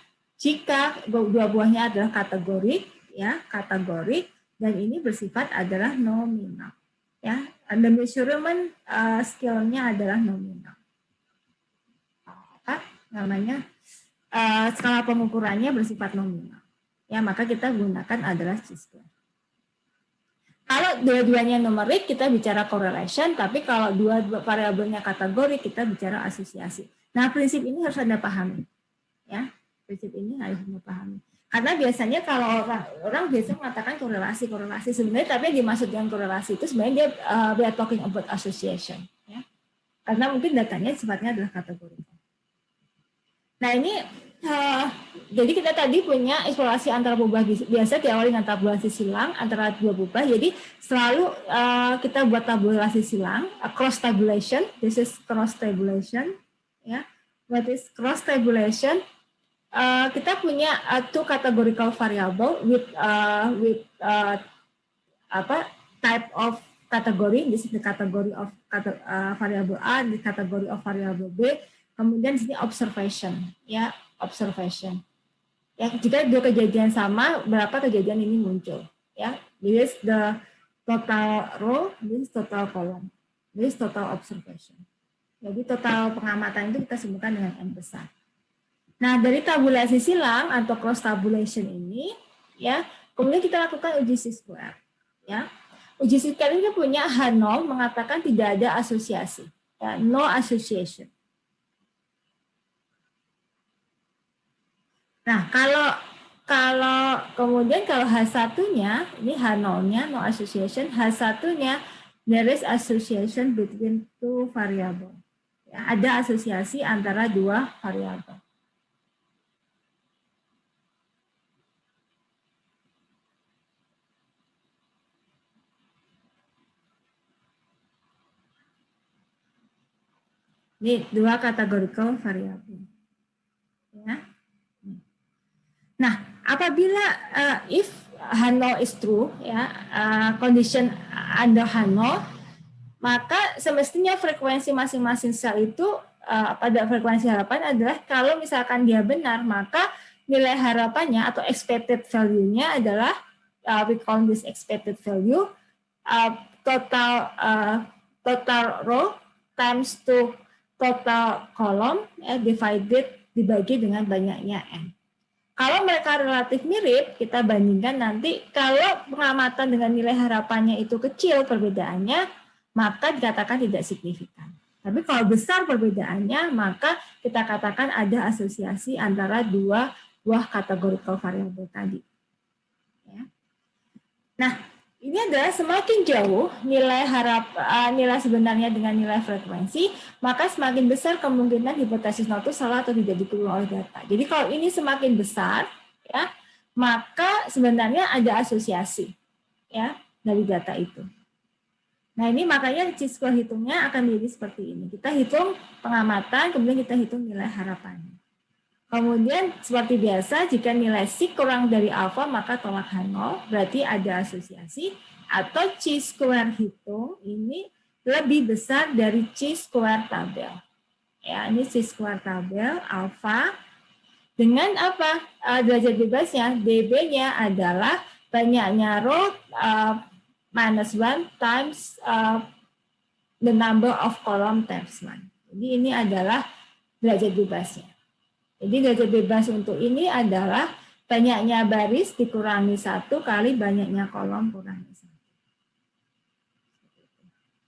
Jika dua buahnya adalah kategorik, ya, kategorik, dan ini bersifat adalah nominal, ya. The measurement skill-nya adalah nominal. Apa namanya? Skala pengukurannya bersifat nominal. Ya, maka kita gunakan adalah chi-square. Kalau dua-duanya numerik, kita bicara correlation, tapi kalau dua variabelnya kategori, kita bicara asosiasi. Nah, prinsip ini harus Anda pahami, ya. Prinsip ini harus dipahami. Karena biasanya kalau orang biasa mengatakan korelasi sebenarnya, tapi yang dimaksud dengan korelasi itu sebenarnya we are talking about association, ya. Karena mungkin datanya sifatnya adalah kategori. Nah, ini jadi kita tadi punya eksplorasi antara pubah biasa diawali dengan tabulasi silang antara dua pubah. Jadi selalu kita buat tabulasi silang, cross tabulation. This is cross tabulation, ya. What is cross tabulation? Kita punya two categorical variable with type of category. This is the category of variable A, the category of variable B. Kemudian di sini observation, ya, observation. Ya, jika dua kejadian sama, berapa kejadian ini muncul? Ya, this is the total row, this is total column, this is total observation. Jadi total pengamatan itu kita sebutkan dengan N besar. Nah, dari tabulasi silang atau cross tabulation ini, ya, kemudian kita lakukan uji chi-square, ya. Uji chi-square ini punya H0 mengatakan tidak ada asosiasi, ya, no association. Nah, kalau kemudian kalau H1-nya, ini H0-nya no association, H1-nya there is association between two variable. Ya, ada asosiasi antara dua variabel. Ini dua categorical variable. Ya. Nah, apabila if H0 is true, ya, condition under H0, maka semestinya frekuensi masing-masing sel itu pada frekuensi harapan adalah kalau misalkan dia benar, maka nilai harapannya atau expected value-nya adalah we call this expected value total row times to total kolom dibagi dengan banyaknya n. Kalau mereka relatif mirip, kita bandingkan nanti kalau pengamatan dengan nilai harapannya itu kecil perbedaannya, maka dikatakan tidak signifikan. Tapi kalau besar perbedaannya, maka kita katakan ada asosiasi antara dua buah categorical variable tadi. Ya. Nah, ini adalah semakin jauh nilai sebenarnya dengan nilai frekuensi, maka semakin besar kemungkinan hipotesis nol itu salah atau tidak didukung oleh data. Jadi kalau ini semakin besar, ya, maka sebenarnya ada asosiasi, ya, dari data itu. Nah, ini makanya chi-square hitungnya akan menjadi seperti ini. Kita hitung pengamatan, kemudian kita hitung nilai harapannya. Kemudian seperti biasa, jika nilai sigma kurang dari alfa, maka tolak H0, berarti ada asosiasi, atau chi-square hitung ini lebih besar dari chi-square tabel. Ya, ini chi-square tabel alfa dengan apa? Derajat bebasnya, dB-nya adalah banyaknya row minus 1 times the number of column times 1. Jadi ini adalah derajat bebasnya. Jadi derajat bebas untuk ini adalah banyaknya baris dikurangi 1 kali banyaknya kolom kurangi 1.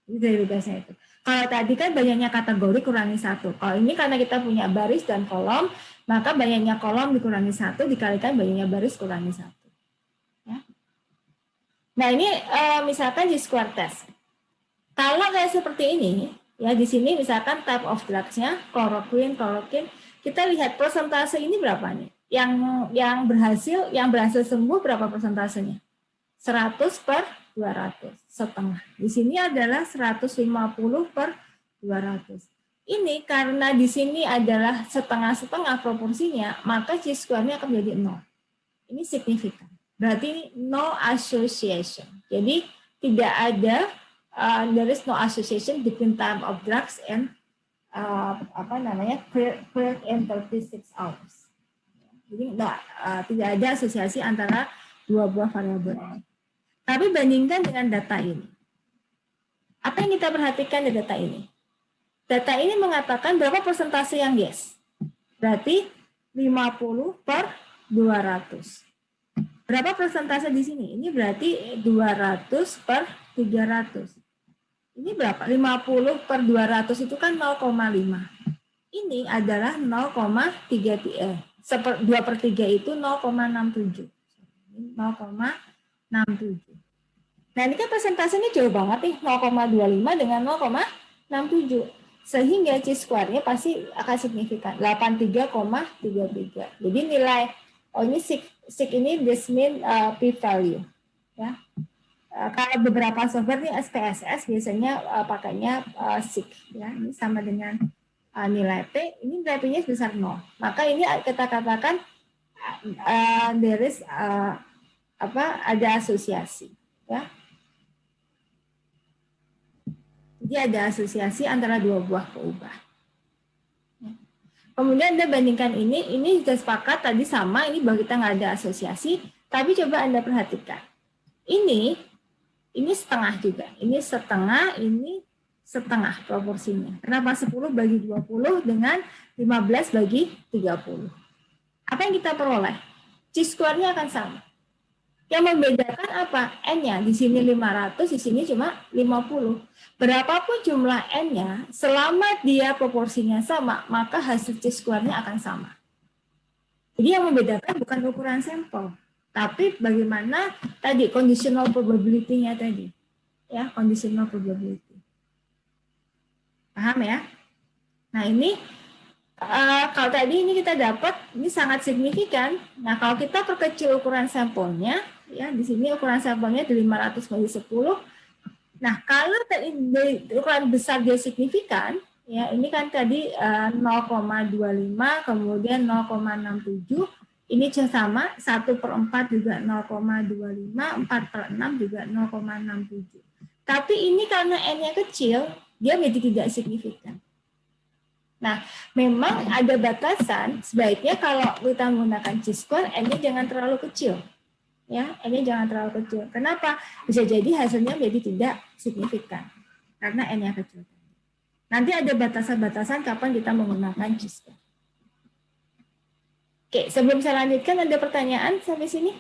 Ini derajat bebasnya itu. Kalau tadi kan banyaknya kategori kurangi 1. Kalau ini karena kita punya baris dan kolom, maka banyaknya kolom dikurangi 1 dikalikan banyaknya baris kurangi 1. Ya. Nah ini misalkan di square test. Kalau kayak seperti ini, ya di sini misalkan type of drugs-nya, chloroquine, kita lihat persentase ini berapa nih? Yang berhasil sembuh berapa persentasenya? 100 per 200, setengah. Di sini adalah 150 per 200. Ini karena di sini adalah setengah-setengah proporsinya, maka chi-square-nya akan menjadi 0. Ini signifikan. Berarti ini no association. Jadi tidak ada, there is no association between time of drugs and clear in 36 hours. Jadi tidak ada asosiasi antara dua buah variabel ini. Tapi bandingkan dengan data ini. Apa yang kita perhatikan di data ini? Data ini mengatakan berapa persentase yang yes. Berarti 50 per 200. Berapa persentase di sini? Ini berarti 200 per 300. Ini berapa? 50 per 200 itu kan 0,5. Ini adalah 0,3. 2 per 3 itu 0,67. 0,67. Nah ini kan persentasenya jauh banget nih. 0,25 dengan 0,67. Sehingga chi-square-nya pasti akan signifikan. 83,33. Jadi nilai, ini sig ini this mean p-value. Ya. Kalau beberapa software nih SPSS biasanya pakainya sig, ya ini sama dengan nilai p, ini nilai p-nya sebesar 0. Maka ini kita katakan there is ada asosiasi, ya. Jadi ada asosiasi antara dua buah keubah. Kemudian Anda bandingkan ini sudah sepakat tadi sama, ini bahwa kita nggak ada asosiasi, tapi coba Anda perhatikan. Ini setengah juga. Ini setengah proporsinya. Kenapa 10 bagi 20 dengan 15 bagi 30? Apa yang kita peroleh? Chi-square-nya akan sama. Yang membedakan apa? N-nya. Di sini 500, di sini cuma 50. Berapapun jumlah N-nya, selama dia proporsinya sama, maka hasil chi-square-nya akan sama. Jadi yang membedakan bukan ukuran sampel. Tapi bagaimana tadi conditional probability-nya tadi, ya conditional probability. Paham ya? Nah ini kalau tadi ini kita dapat ini sangat signifikan. Nah kalau kita perkecil ukuran sampelnya, ya di sini ukuran sampelnya di 500 bagi 10. Nah kalau tadi ukuran besar dia signifikan, ya ini kan tadi 0,25 kemudian 0,67. Ini sama, 1/4 juga 0,25, 4/6 juga 0,67. Tapi ini karena N-nya kecil, dia menjadi tidak signifikan. Nah, memang ada batasan, sebaiknya kalau kita menggunakan chi-square, N-nya jangan terlalu kecil. Ya, N-nya jangan terlalu kecil. Kenapa? Bisa jadi hasilnya menjadi tidak signifikan, karena N-nya kecil. Nanti ada batasan-batasan kapan kita menggunakan chi-square. Oke, sebelum saya lanjutkan, ada pertanyaan sampai sini?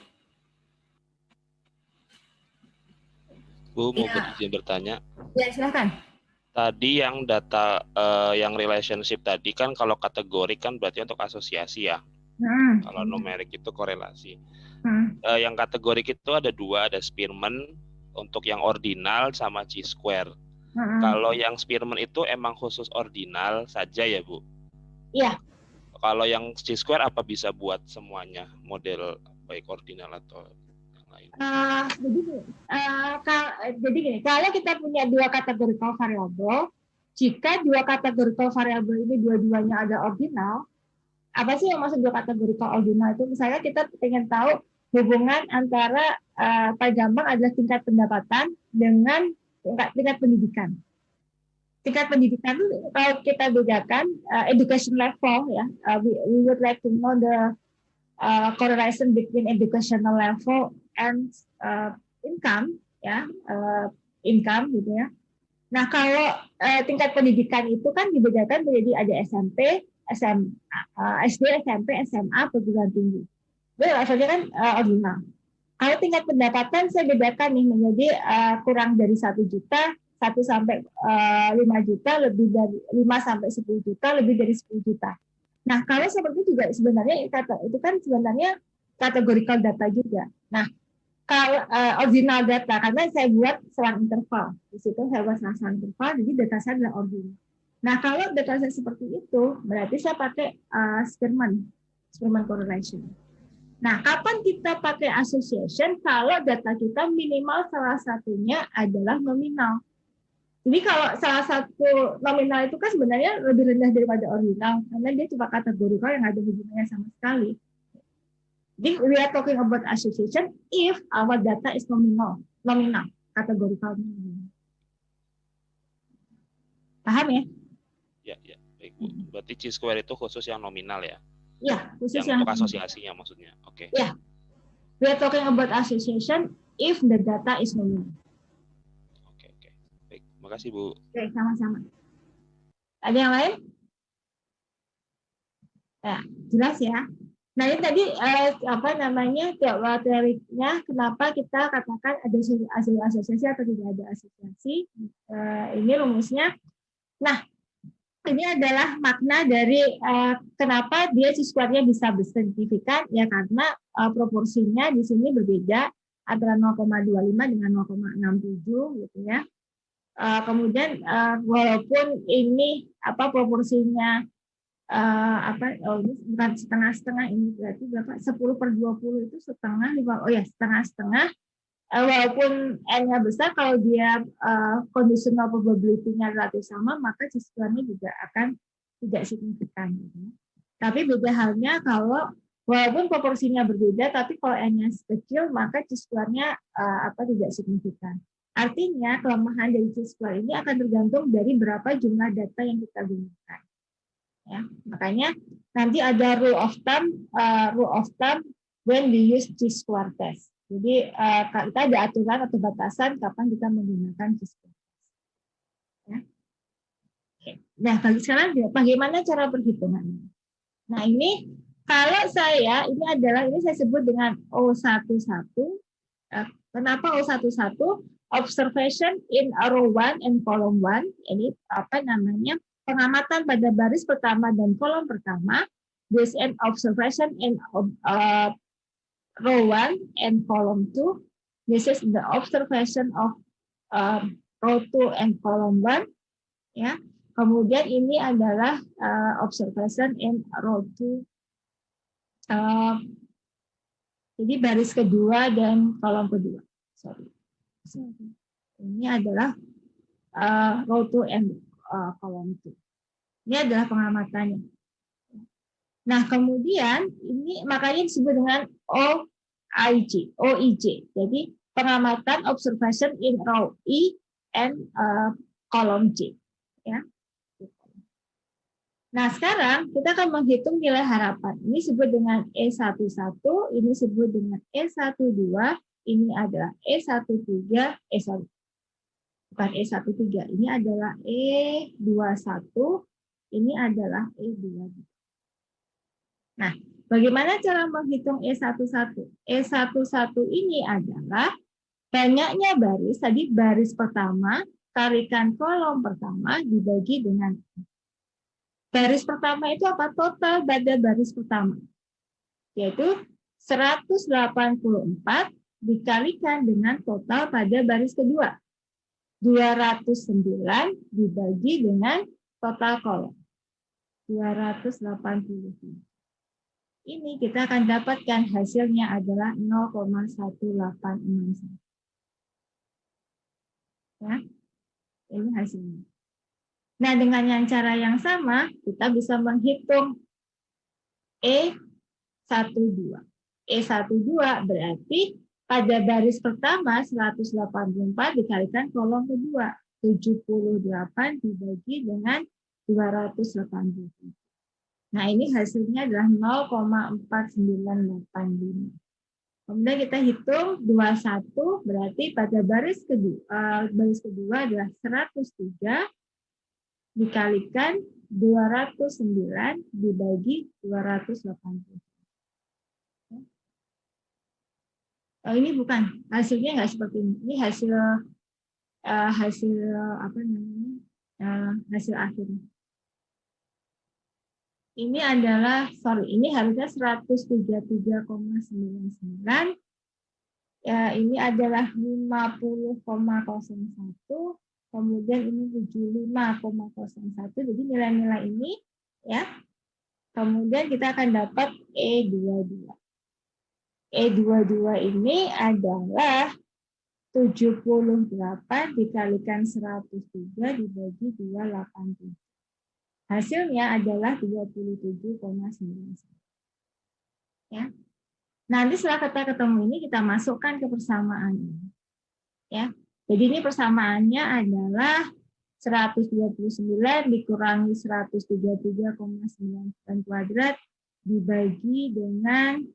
Bu, mau izin bertanya? Ya, silakan. Tadi yang data, yang relationship tadi kan kalau kategori kan berarti untuk asosiasi ya. Kalau numerik itu korelasi. Yang kategorik itu ada dua, ada Spearman untuk yang ordinal sama chi-square. Kalau yang Spearman itu emang khusus ordinal saja ya, Bu? Iya. Kalau yang chi-square apa bisa buat semuanya, model baik ordinal atau yang lain? Jadi gini, kalau kita punya dua categorical variable, jika dua categorical variable ini dua-duanya ada ordinal, apa sih yang maksud dua categorical ordinal itu? Misalnya kita ingin tahu hubungan antara gampang adalah tingkat pendapatan dengan tingkat pendidikan. Tingkat pendidikan itu kalau kita bedakan education level ya, we would like to know the correlation between educational level and income ya, income gitu ya. Nah kalau tingkat pendidikan itu kan dibedakan menjadi ada SMP, SD, SMP, SMA, perguruan tinggi. Itu levelnya kan ordinal. Kalau tingkat pendapatan saya bedakan nih menjadi kurang dari 1 juta, 1 sampai 5 juta, lebih dari 5 sampai 10 juta, lebih dari 10 juta. Nah, kalau seperti itu juga sebenarnya itu kan sebenarnya categorical data juga. Nah, kalau ordinal data, karena saya buat selang interval. Di situ saya buat selang interval, jadi data saya adalah ordinal. Nah, kalau data saya seperti itu, berarti saya pakai Spearman correlation. Nah, kapan kita pakai association? Kalau data kita minimal salah satunya adalah nominal. Jadi kalau salah satu nominal itu kan sebenarnya lebih rendah daripada ordinal, karena dia cuma kategorical yang ada hubungannya sama sekali. Jadi we are talking about association if our data is nominal, kategorical. Paham ya? Ya, baik Bu. Berarti chi-square itu khusus yang nominal ya? Ya, khusus yang untuk asosiasinya maksudnya. Oke. Ya, we are talking about association if the data is nominal. Oke. Baik, makasih Bu. Oke, sama-sama. Ada yang lain? Ya, jelas ya. Nah ini tadi teorinya kenapa kita katakan ada asosiasi atau tidak ada asosiasi. Ini rumusnya. Nah, ini adalah makna dari kenapa dia chi-square-nya bisa signifikan ya, karena proporsinya di sini berbeda antara 0,25 dengan 0,67 gitu ya. Kemudian walaupun ini proporsinya ini bukan setengah-setengah, ini berarti berapa? 10/20 itu setengah, setengah-setengah. Walaupun N-nya besar, kalau dia conditional probability-nya relatif sama, maka chi-square-nya juga akan tidak signifikan. Gitu. Tapi beda halnya kalau walaupun proporsinya berbeda, tapi kalau N-nya kecil, maka chi-square-nya tidak signifikan. Artinya kelemahan dari chi-square ini akan tergantung dari berapa jumlah data yang kita gunakan. Ya, makanya nanti ada rule of thumb when we use chi-square test. Jadi kita ada aturan atau batasan kapan kita menggunakan chi-square test. Ya. Nah, sekarang bagaimana cara perhitungannya? Nah, ini kalau ini saya sebut dengan O11. Kenapa O11? Observation in row 1 and column 1. Ini pengamatan pada baris pertama dan kolom pertama. This an observation in row 1 and column 2. This is the observation of row 2 and column 1. Ya. Kemudian ini adalah observation in row 2. Jadi baris kedua dan kolom kedua. Ini adalah row 2 and kolom 2. Ini adalah pengamatannya. Nah, kemudian ini makanya disebut dengan OIJ. Jadi pengamatan observation in row E and kolom J. Ya. Nah, sekarang kita akan menghitung nilai harapan. Ini disebut dengan E11, ini disebut dengan E12, ini adalah E13, bukan E13. Ini adalah E21, ini adalah E22. Nah, bagaimana cara menghitung E11? E11 ini adalah banyaknya baris, tadi baris pertama, tarikan kolom pertama dibagi dengan baris pertama itu apa? Total pada baris pertama, yaitu 184 dikalikan dengan total pada baris kedua. 209 dibagi dengan total kolom. 280. Ini kita akan dapatkan hasilnya adalah 0,1861. Ya, ini hasilnya. Nah, dengan cara yang sama, kita bisa menghitung E12. E12 berarti pada baris pertama 184 dikalikan kolom kedua. 78 dibagi dengan 280. Nah, ini hasilnya adalah 0,4985. Kemudian kita hitung 21 berarti pada baris kedua adalah 103 dikalikan 209 dibagi 280. Oh, ini bukan, hasilnya nggak seperti ini. Ini hasil apa namanya? Hasil akhirnya. Ini adalah, ini harusnya 133,99. Ya, ini adalah 50,01. Kemudian ini 75,01. Jadi nilai-nilai ini, ya. Kemudian kita akan dapat E22. E22 ini adalah 78 dikalikan 103 dibagi 280. Hasilnya adalah 27,91. Ya. Nanti setelah kita ketemu ini kita masukkan ke persamaan ini. Ya. Jadi ini persamaannya adalah 129 dikurangi 133,9 kuadrat dibagi dengan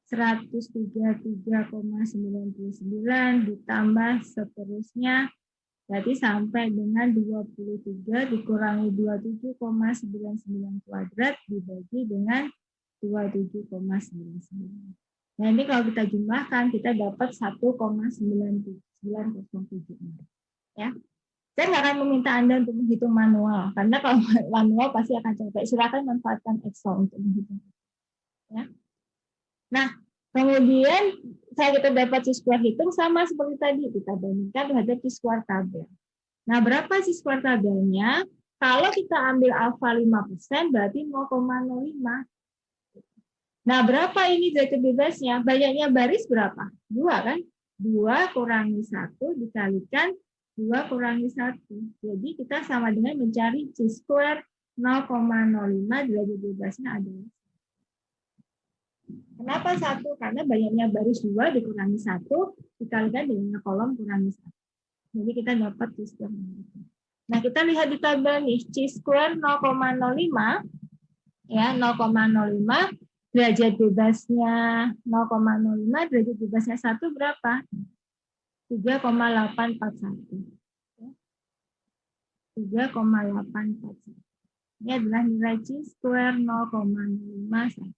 133,99 ditambah seterusnya, berarti sampai dengan 23 dikurangi 27,99 kuadrat dibagi dengan 27,99. Nah, ini kalau kita jumlahkan kita dapat 1,99076. Ya. Saya nggak akan meminta Anda untuk menghitung manual, karena kalau manual pasti akan capek. Silakan manfaatkan Excel untuk menghitung. Ya. Nah, kemudian kita dapat chi-square hitung sama seperti tadi, kita bandingkan terhadap chi-square tabel. Nah, berapa chi-square tabelnya? Kalau kita ambil alfa 5%, berarti 0,05. Nah, berapa ini derajat bebasnya? Banyaknya baris berapa? 2 kan? 2 kurangi 1 dikalikan 2 kurangi 1. Jadi kita sama dengan mencari chi-square 0,05, derajat bebasnya adalah. Kenapa 1? Karena banyaknya baris 2 dikurangi 1 dikalikan dengan kolom kurangi 1. Jadi kita dapat chi-square. Nah, kita lihat di tabel nih, chi-square 0,05 ya, 0,05 derajat bebasnya 0,05, derajat bebasnya 1 berapa? 3,841. 3,841. Ini adalah nilai chi-square 0,05.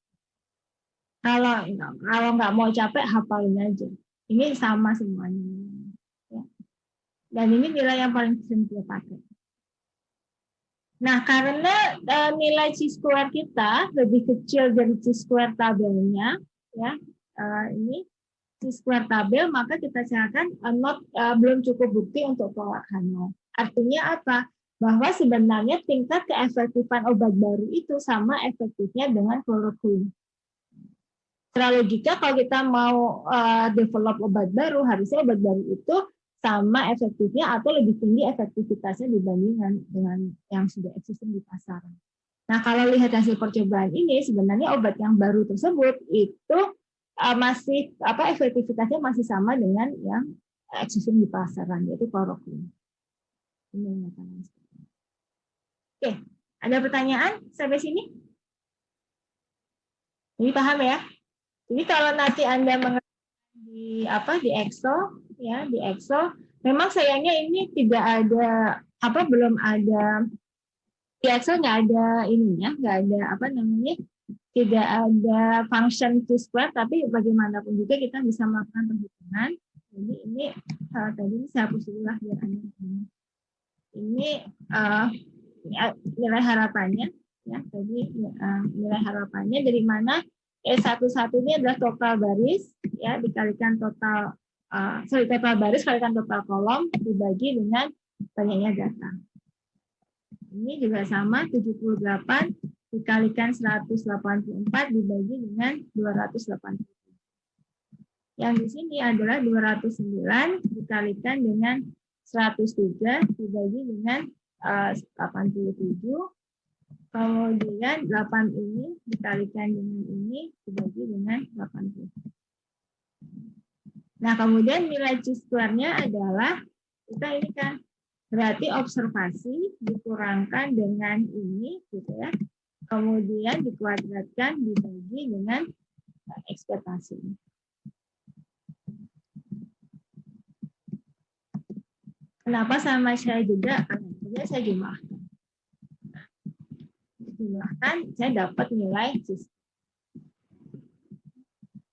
Kalau nggak mau capek, hafalin aja. Ini sama semuanya. Ya. Dan ini nilai yang paling sering kita pakai. Nah, karena nilai chi-square kita lebih kecil dari chi-square tabelnya, ya, ini chi-square tabel, maka kita carakan belum cukup bukti untuk tolak Hanol. Artinya apa? Bahwa sebenarnya tingkat keefektifan obat baru itu sama efektifnya dengan kloroquine. Secara logika kalau kita mau develop obat baru, harusnya obat baru itu sama efektifnya atau lebih tinggi efektivitasnya dibandingkan dengan yang sudah existing di pasaran. Nah, kalau lihat hasil percobaan ini, sebenarnya obat yang baru tersebut itu masih efektivitasnya masih sama dengan yang existing di pasaran, yaitu kloroquine. Oke, ada pertanyaan sampai sini? Ini paham ya? Jadi kalau nanti Anda mengerti di Excel, ya di Excel Memang sayangnya ini tidak ada belum ada di Excel, nggak ada ininya, nggak ada tidak ada function T-square, tapi bagaimanapun juga kita bisa melakukan perhitungan. Jadi ini tadi saya hapus dulu lah biar Anda ini nilai harapannya ya. Tadi nilai harapannya dari mana E11 ini adalah total baris ya dikalikan total total baris kalikan total kolom dibagi dengan banyaknya data. Ini juga sama, 78 dikalikan 184 dibagi dengan 280. Yang di sini adalah 209 dikalikan dengan 103 dibagi dengan 87. Kemudian 8 ini dikalikan dengan ini dibagi dengan 80. Nah, kemudian nilai C-square-nya adalah, kita ini kan, berarti observasi dikurangkan dengan ini, gitu ya. Kemudian dikuadratkan dibagi dengan ekspektasi. Kenapa sama saya juga? Karena saya jumlahkan. Saya dapat nilai C-square.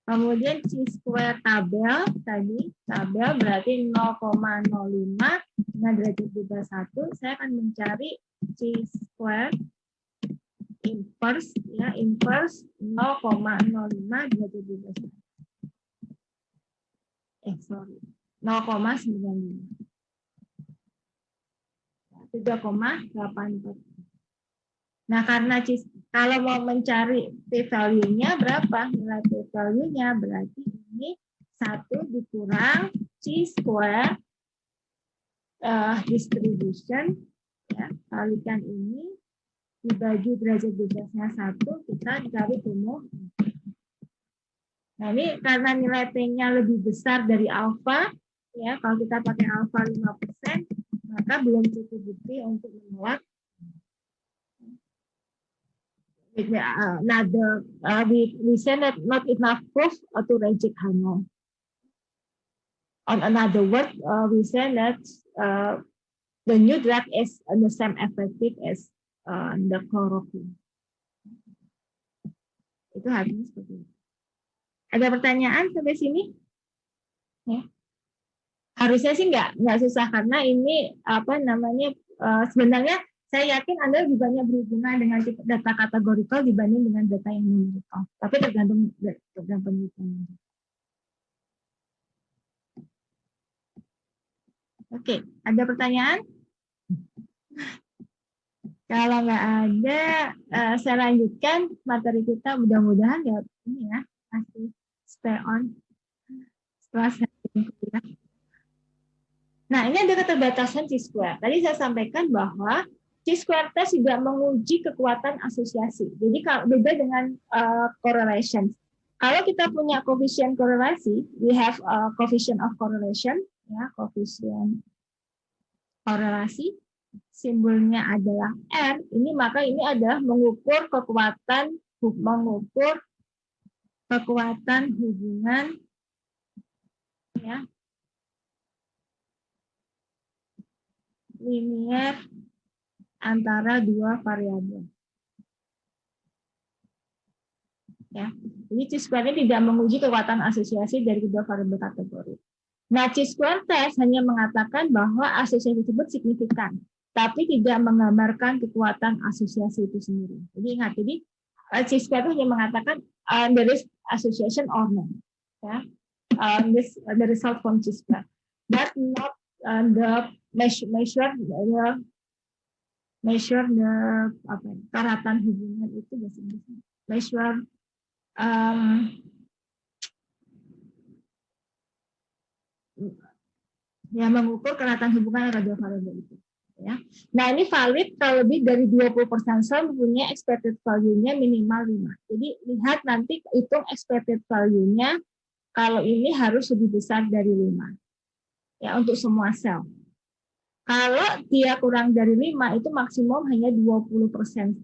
Kemudian C-square tabel tadi, tabel berarti 0,05 dengan derajat bebas 1. Saya akan mencari C-square inverse ya, inverse 0,05 derajat bebas 1. 0,95. 3,84. Nah, karena kalau mau mencari p-value-nya berapa? Nilai p-value-nya berarti ini 1 dikurang C-square distribution ya, kalikan ini dibagi derajat bebasnya 1, kita cari penuh. Nah, ini karena nilai P-nya lebih besar dari alfa ya, kalau kita pakai alfa 5%, maka belum cukup bukti untuk menolak. We say that not enough proof to reject Hanoi. On another word, we say that the new drug is the same effective as the chloroquine. Itu harusnya seperti itu. Ada pertanyaan sampai sini? Ya. Harusnya sih nggak susah karena ini sebenarnya saya yakin Anda lebih banyak berhubungan dengan data kategorikal dibanding dengan data yang numerikal. Tapi tergantung penelitian. Oke, ada pertanyaan? Kalau nggak ada, saya lanjutkan materi kita. Mudah-mudahan ya ini ya masih stay on setelah saya kuliah. Nah, ini ada keterbatasan C-square. Tadi saya sampaikan bahwa C-square test tidak menguji kekuatan asosiasi. Jadi kalau beda dengan correlation. Kalau kita punya koefisien korelasi, we have coefficient of correlation, ya, koefisien korelasi, simbolnya adalah R. Ini maka ini adalah mengukur kekuatan hubungan, ya, linear antara dua variabel. Ya, ini C-square ini tidak menguji kekuatan asosiasi dari kedua variabel kategori. Nah, C-square test hanya mengatakan bahwa asosiasi tersebut signifikan, tapi tidak menggambarkan kekuatan asosiasi itu sendiri. Jadi ingat, jadi C-square itu hanya mengatakan there is association or no, ya, the result from C-square, but not the measure the karatan hubungan itu bahasa Inggrisnya. Measure ya, mengukur karatan hubungan antara dua variabel itu. Ya. Nah, ini valid kalau lebih dari 20% sel mempunyai expected value-nya minimal 5. Jadi lihat nanti hitung expected value-nya, kalau ini harus lebih besar dari 5. Ya, untuk semua sel. Kalau dia kurang dari 5, itu maksimum hanya 20%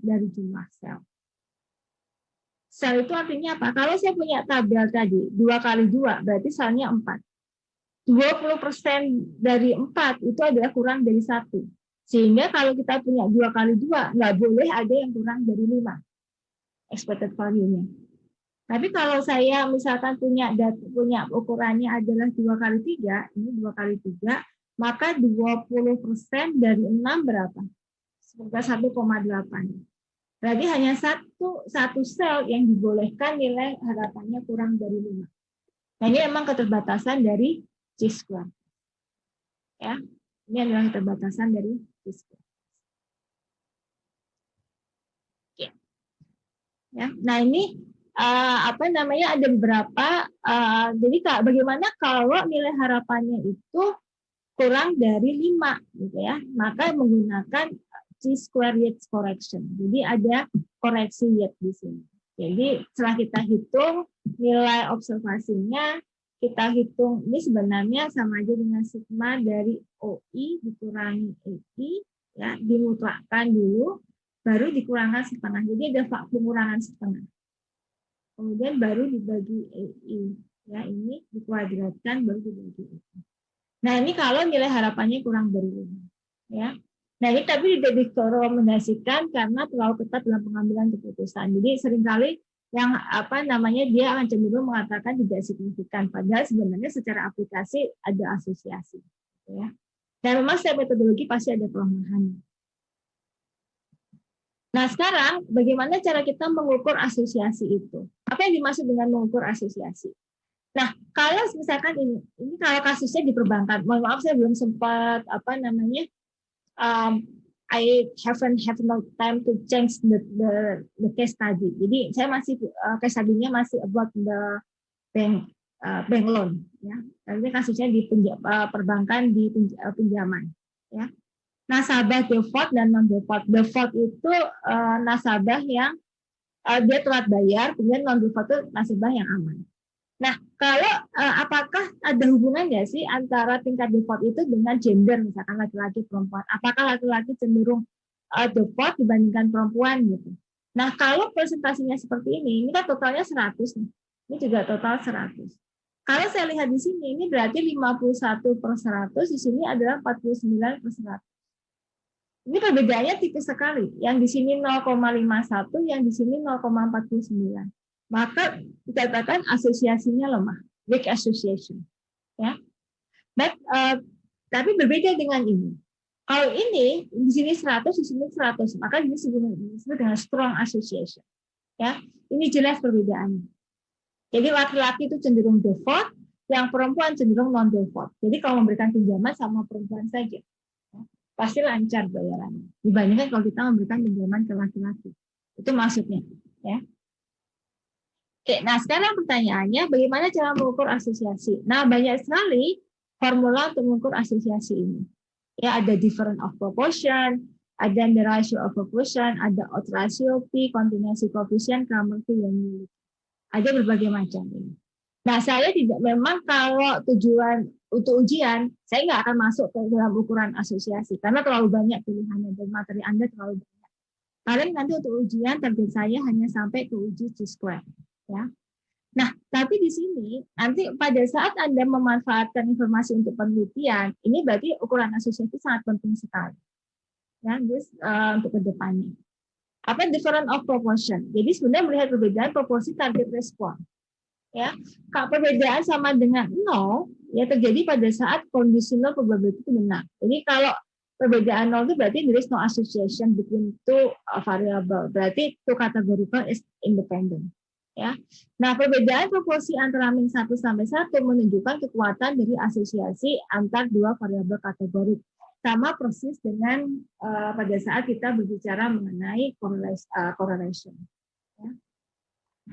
dari jumlah sel. Sel itu artinya apa? Kalau saya punya tabel tadi, 2 kali 2, berarti selnya 4. 20% dari 4 itu adalah kurang dari 1. Sehingga kalau kita punya 2 kali 2, nggak boleh ada yang kurang dari 5 expected value-nya. Tapi kalau saya misalkan punya ukurannya adalah 2 kali 3, ini 2 kali 3, maka 20% dari 6 berapa? Sekitar 1,8. Berarti hanya satu sel yang dibolehkan nilai harapannya kurang dari 5. Nah, ini memang keterbatasan dari chi-square. Ya, ini adalah keterbatasan dari chi-square. Ya, nah ini ada beberapa. Jadi bagaimana kalau nilai harapannya itu kurang dari 5, gitu ya? Maka menggunakan chi-square Yates correction. Jadi ada koreksi Yates di sini. Jadi setelah kita hitung nilai observasinya, kita hitung ini sebenarnya sama aja dengan sigma dari OI dikurangi EI, ya, dimutlakkan dulu, baru dikurangkan setengah. Jadi ada pengurangan setengah. Kemudian baru dibagi EI, ya, ini dikuadratkan baru dibagi EI. Nah, ini kalau nilai harapannya kurang dari 5, ya. Nah, ini tapi tidak direkomendasikan karena terlalu ketat dalam pengambilan keputusan. Jadi seringkali yang dia akan cenderung mengatakan tidak signifikan, padahal sebenarnya secara aplikasi ada asosiasi, ya. Dan memang setiap metodologi pasti ada kelemahannya. Nah, sekarang bagaimana cara kita mengukur asosiasi itu? Apa yang dimaksud dengan mengukur asosiasi? Nah, kalau misalkan ini kalau kasusnya di perbankan, mohon maaf saya belum sempat I haven't have no time to change the case study. Jadi saya masih case study-nya masih about the bank loan, ya. Ini kasusnya di perbankan di pinjaman, ya. Nasabah default dan non default. Default itu nasabah yang dia telat bayar, kemudian non default itu nasabah yang aman. Nah, kalau apakah ada hubungannya sih antara tingkat default itu dengan gender, misalkan laki-laki perempuan? Apakah laki-laki cenderung default dibandingkan perempuan gitu? Nah, kalau presentasinya seperti ini kan totalnya 100 nih. Ini juga total 100. Kalau saya lihat di sini, ini berarti 51/100, di sini adalah 49/100. Ini perbedaannya tipis sekali. Yang di sini 0,51, yang di sini 0,49. Maka dikatakan asosiasinya lemah, weak association, ya. Tapi berbeda dengan ini. Kalau ini di sini 100, di sini 100, maka ini disebut dengan strong association, ya. Ini jelas perbedaannya. Jadi laki-laki itu cenderung default, yang perempuan cenderung non default. Jadi kalau memberikan pinjaman sama perempuan saja, ya, pasti lancar bayarannya. Dibandingkan kalau kita memberikan pinjaman ke laki-laki, itu maksudnya, ya. Oke, nah sekarang pertanyaannya bagaimana cara mengukur asosiasi? Nah, banyak sekali formula untuk mengukur asosiasi ini. Ya, ada difference of proportion, ada the ratio of proportion, ada odds ratio P, continuity coefficient, Cramer P, dan Millet. Ada berbagai macam ini. Nah, saya memang kalau tujuan untuk ujian, saya nggak akan masuk ke dalam ukuran asosiasi karena terlalu banyak pilihannya dan materi Anda terlalu banyak. Paling nanti untuk ujian target saya hanya sampai ke uji chi-square. Ya. Nah, tapi di sini nanti pada saat Anda memanfaatkan informasi untuk penelitian, ini berarti ukuran asosiasi sangat penting sekali. Ya, untuk kedepannya. Apa difference of proportion? Jadi sebenarnya melihat perbedaan proporsi target respon. Ya, kalau perbedaan sama dengan 0, ya terjadi pada saat conditional probability itu benar. Jadi kalau perbedaan 0 itu berarti there is no association between two variable. Berarti two categorical is independent. Ya. Nah, perbedaan proporsi antara min 1 sampai 1 menunjukkan kekuatan dari asosiasi antar dua variabel kategori. Sama persis dengan pada saat kita berbicara mengenai correlation. Ya.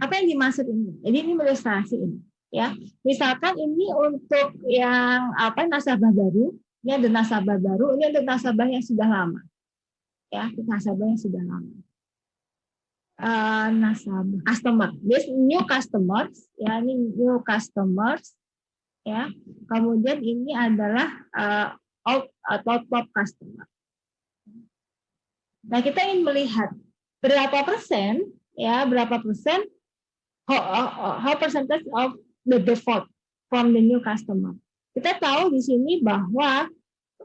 Apa yang dimaksud ini? Jadi ini ilustrasi ini. Ya, misalkan ini untuk yang nasabah baru, ini ada nasabah baru, ini untuk nasabah yang sudah lama. Ya, nasabah yang sudah lama. Nasabah, customer, this new customers, ya, ini new customers, ya. Kemudian ini adalah top customer. Nah, kita ingin melihat berapa persen, ya, berapa persen, how percentage of the default from the new customer. Kita tahu di sini bahwa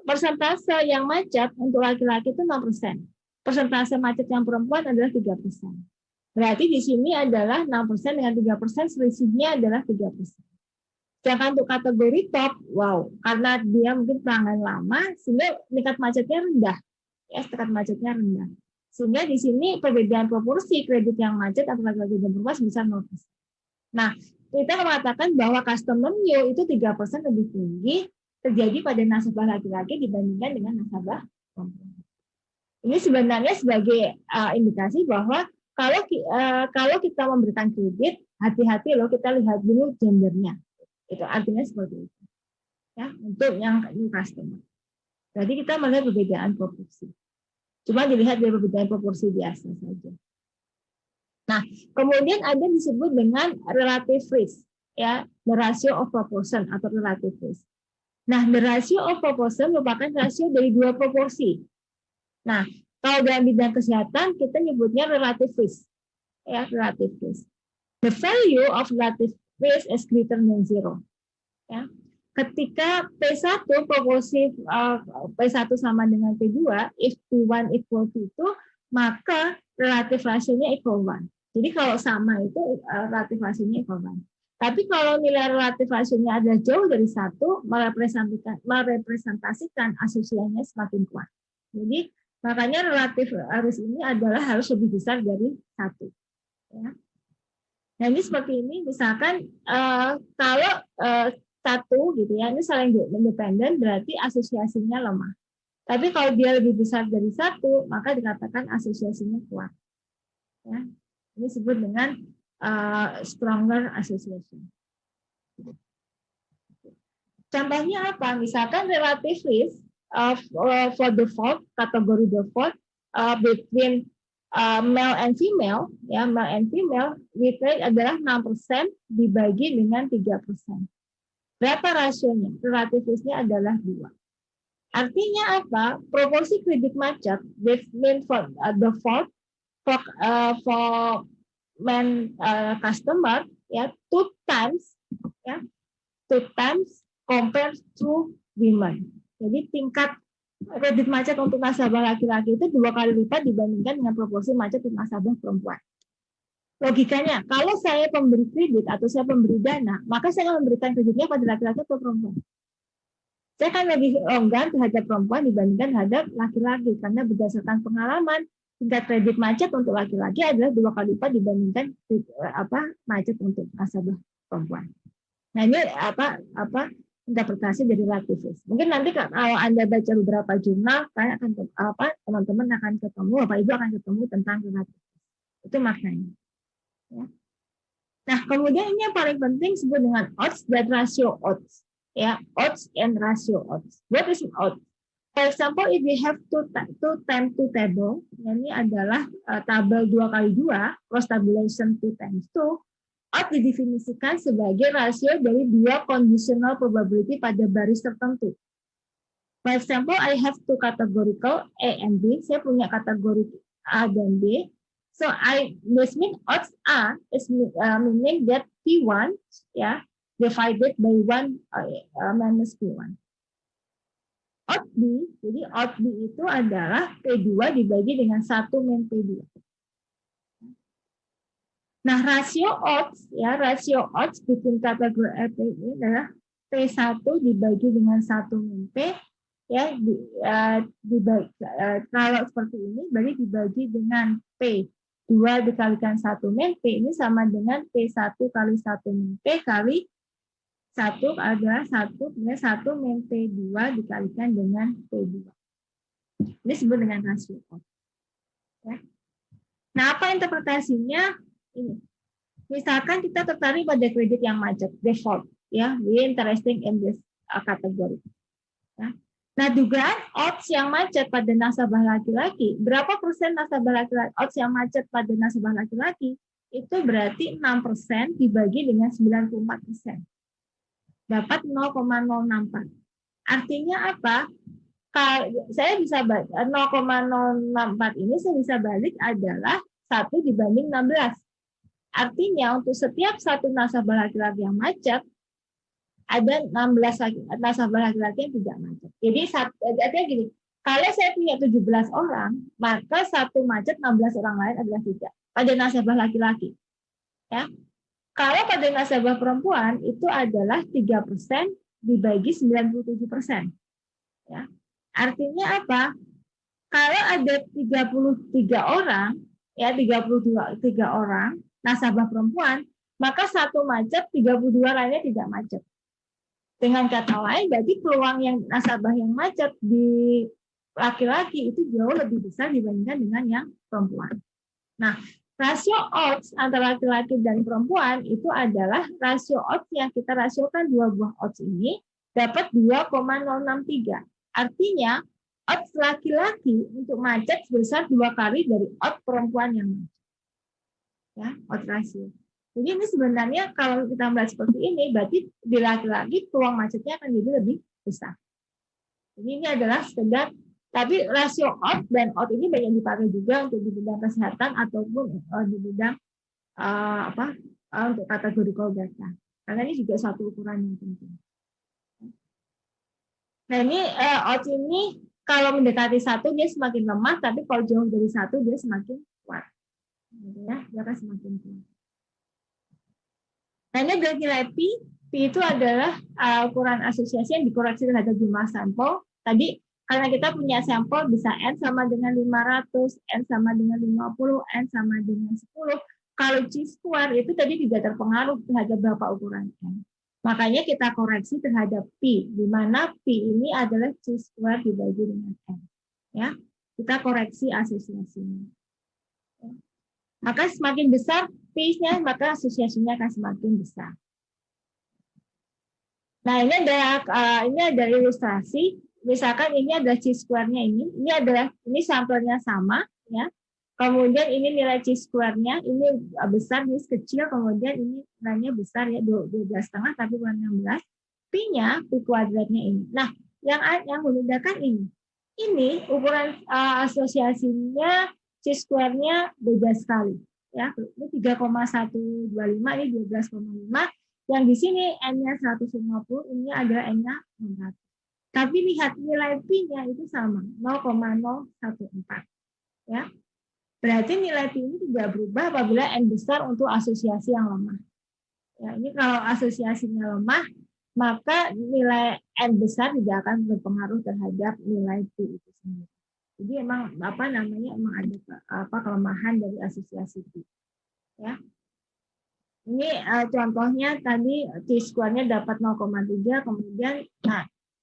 persentase yang macet untuk laki-laki itu 6%. Persentase macet yang perempuan adalah 3%. Berarti di sini adalah 6% dengan 3%, selisihnya adalah 3%. Sedangkan untuk kategori top, wow, karena dia mungkin pelanggan lama, sehingga tingkat macetnya rendah. Ya, tingkat macetnya rendah. Sehingga di sini perbedaan proporsi kredit yang macet antara laki-laki dan perempuan sebesar 0%. Nah, kita mengatakan bahwa customer new itu 3% lebih tinggi terjadi pada nasabah laki-laki dibandingkan dengan nasabah perempuan. Ini sebenarnya sebagai indikasi bahwa kalau kita memberikan kredit, hati-hati loh, kita lihat dulu gendernya. Itu artinya seperti itu. Ya, untuk yang new customer. Jadi kita melihat perbedaan proporsi. Cuma dilihat dari perbedaan proporsi biasa saja. Nah, kemudian ada disebut dengan relative risk, ya, the ratio of proportion atau relative risk. Nah, the ratio of proportion merupakan rasio dari dua proporsi. Nah, kalau dalam bidang kesehatan kita nyebutnya relative risk, ya, relative risk. The value of relative risk is greater than 0. Ya. Ketika P1 proporsi P1 sama dengan P2, if P1 equal to 2, maka relative rasionya equal 1. Jadi kalau sama itu relative rasionya equal 1. Tapi kalau nilai relative rasionya ada jauh dari 1, merepresentasikan asosiasinya semakin kuat. Jadi makanya relative risk ini adalah harus lebih besar dari 1. Ya. Nah ini seperti ini, misalkan kalau 1 gitu ya, ini saling independen berarti asosiasinya lemah. Tapi kalau dia lebih besar dari 1, maka dikatakan asosiasinya kuat. Ya. Ini disebut dengan stronger association. Contohnya apa? Misalkan relative risk for default, kategori default between male and female, ya, male and female, with rate adalah 6% dibagi dengan 3%. Berapa rasionya? Relative risk-nya adalah 2. Artinya apa? Proporsi kredit macet between for default for men customer, ya, 2 times, ya, 2 times compared to women. Jadi tingkat kredit macet untuk nasabah laki-laki itu 2 kali lipat dibandingkan dengan proporsi macet untuk nasabah perempuan. Logikanya, kalau saya pemberi kredit atau saya pemberi dana, maka saya akan memberikan kreditnya pada laki-laki atau perempuan. Saya akan lebih longgar terhadap perempuan dibandingkan terhadap laki-laki, karena berdasarkan pengalaman, tingkat kredit macet untuk laki-laki adalah 2 kali lipat dibandingkan macet untuk nasabah perempuan. Nah ini interpretasi dari relative risk. Mungkin nanti kalau Anda baca beberapa jurnal, teman-teman akan ketemu, Bapak Ibu akan ketemu tentang relative risk. Itu maknanya. Ya. Nah, kemudian ini yang paling penting disebut dengan odds dan ratio odds. Ya, odds and ratio odds. What is odds? For example, if we have two times 2 table, ini adalah tabel 2x2, cross tabulation 2 times 2, odds didefinisikan sebagai rasio dari 2 conditional probability pada baris tertentu. For example, I have 2 categorical A and B. Saya punya kategori A dan B. So this means odds A is meaning that P1, ya, divided by 1 minus P1. Odds B, jadi odds B itu adalah P2 dibagi dengan 1 min P2. Nah, rasio odds, ya, rasio odds between kategori A ini adalah P1 dibagi dengan 1 min P, ya, kalau seperti ini berarti dibagi dengan P2 dikalikan 1 min P ini sama dengan P1 kali 1 min P kali 1 adalah 1 min P2 dikalikan dengan P2. Ini disebut dengan rasio odds. Ya. Nah, apa interpretasinya? Ini. Misalkan kita tertarik pada kredit yang macet, default, ya, we interesting in this category. Ya. Nah, dugaan odds yang macet pada nasabah laki-laki, berapa persen nasabah laki-laki, odds yang macet pada nasabah laki-laki, itu berarti 6% dibagi dengan 94%. Dapat 0,064. Artinya apa? Saya bisa 0,064 ini saya bisa balik adalah 1 dibanding 16. Artinya untuk setiap 1 nasabah laki-laki yang macet, ada 16 nasabah laki-laki yang tidak macet. Jadi artinya gini, kalau saya punya 17 orang, maka satu macet, 16 orang lain adalah tidak. Pada nasabah laki-laki. Ya. Kalau pada nasabah perempuan itu adalah 3% dibagi 97%. Ya. Artinya apa? Kalau ada 33 orang, ya 33 orang nasabah perempuan, maka satu macet, 32 lainnya tidak macet. Dengan kata lain, berarti peluang yang nasabah yang macet di laki-laki itu jauh lebih besar dibandingkan dengan yang perempuan. Nah, rasio odds antara laki-laki dan perempuan itu adalah rasio odds yang kita rasiokan dua buah odds ini dapat 2,063. Artinya, odds laki-laki untuk macet sebesar 2 kali dari odds perempuan yang macet. Ya, odds rasio. Jadi ini sebenarnya kalau kita melihat seperti ini, berarti di laki-laki peluang macetnya akan jadi lebih besar. Jadi ini adalah sekedar, tapi rasio odds dan odds ini banyak dipakai juga untuk di bidang kesehatan ataupun di bidang untuk kategori call data. Karena ini juga satu ukuran yang penting. Nah ini odds ini kalau mendekati 1 dia semakin lemah, tapi kalau jauh dari 1 dia semakin kuat. Ya, dia akan semakin kuat. Nah, ini adalah nilai P. P itu adalah ukuran asosiasi yang dikoreksi terhadap jumlah sampel. Tadi, karena kita punya sampel bisa N sama dengan 500, N sama dengan 50, N sama dengan 10. Kalau chi-square itu tadi tidak terpengaruh terhadap berapa ukuran N. Makanya kita koreksi terhadap P, di mana P ini adalah chi-square dibagi dengan N. Ya, kita koreksi asosiasinya. Maka semakin besar P-nya, maka asosiasinya akan semakin besar. Nah, ini ada ilustrasi. Misalkan ini adalah chi-square-nya ini sampelnya sama, ya. Kemudian ini nilai chi-square-nya, ini besar, ini kecil, kemudian ini nilainya besar ya 12,5 tapi bukan 16. P-nya, P kuadratnya ini. Nah, yang membedakan ini. Ini ukuran asosiasinya chi-square-nya beda sekali. Ya, ini 3,125, ini 12,5. Yang di sini N-nya 150, ini adalah N-nya 600. Tapi lihat nilai P-nya itu sama, 0,014. Ya. Berarti nilai P ini tidak berubah apabila N besar untuk asosiasi yang lemah. Ya, ini kalau asosiasinya lemah, maka nilai N besar tidak akan berpengaruh terhadap nilai P itu sendiri. Jadi emang emang ada kelemahan dari asosiasi P. Ya. Ini contohnya tadi chi-square-nya dapat 0,3, kemudian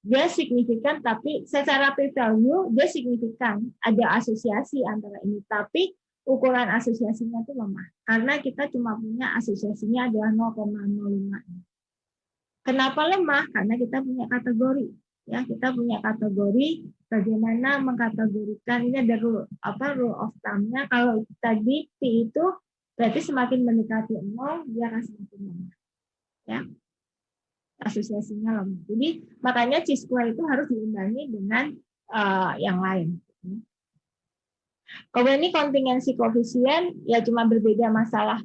dia signifikan, tapi secara p-value dia signifikan, ada asosiasi antara ini, tapi ukuran asosiasinya itu lemah karena kita cuma punya asosiasinya adalah 0,05. Kenapa lemah? Karena kita punya kategori. Ya, kita punya kategori bagaimana mengkategorikan. Ini ada rule of thumb-nya. Kalau tadi P itu berarti semakin mendekati 0 dia akan semakin lemah. Ya. Asosiasinya lemah. Jadi makanya chi-square itu harus diimbangi dengan yang lain. Kemudian ini kontingensi koefisien ya cuma berbeda masalah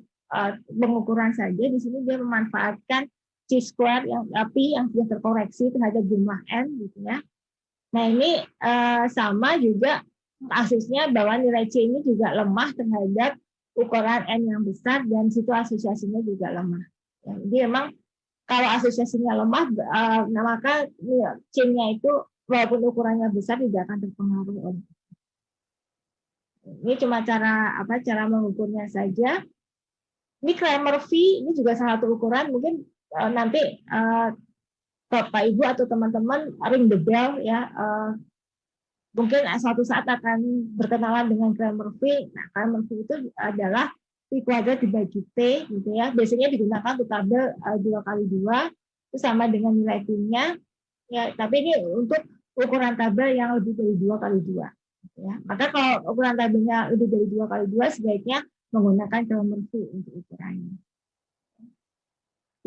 pengukuran saja. Di sini dia memanfaatkan chi-square yang P yang sudah terkoreksi terhadap jumlah N gitu ya. Nah ini sama juga kasusnya bahwa nilai C ini juga lemah terhadap ukuran N yang besar dan situ asosiasinya juga lemah. Ya, jadi memang kalau asosiasinya lemah maka C-nya itu walaupun ukurannya besar tidak akan terpengaruh oleh. Ini cuma cara mengukurnya saja. Ini Kramer V ini juga salah satu ukuran mungkin nanti Bapak Ibu atau teman-teman ring the bell ya mungkin suatu saat akan berkenalan dengan Kramer V. Nah, Kramer V itu adalah P kuadrat dibagi T gitu ya. Biasanya digunakan untuk tabel 2x2 itu sama dengan nilai P-nya. Ya, tapi ini untuk ukuran tabel yang lebih dari 2x2 gitu ya. Maka kalau ukuran tabelnya lebih dari 2x2 sebaiknya menggunakan Kramer V untuk ukurannya.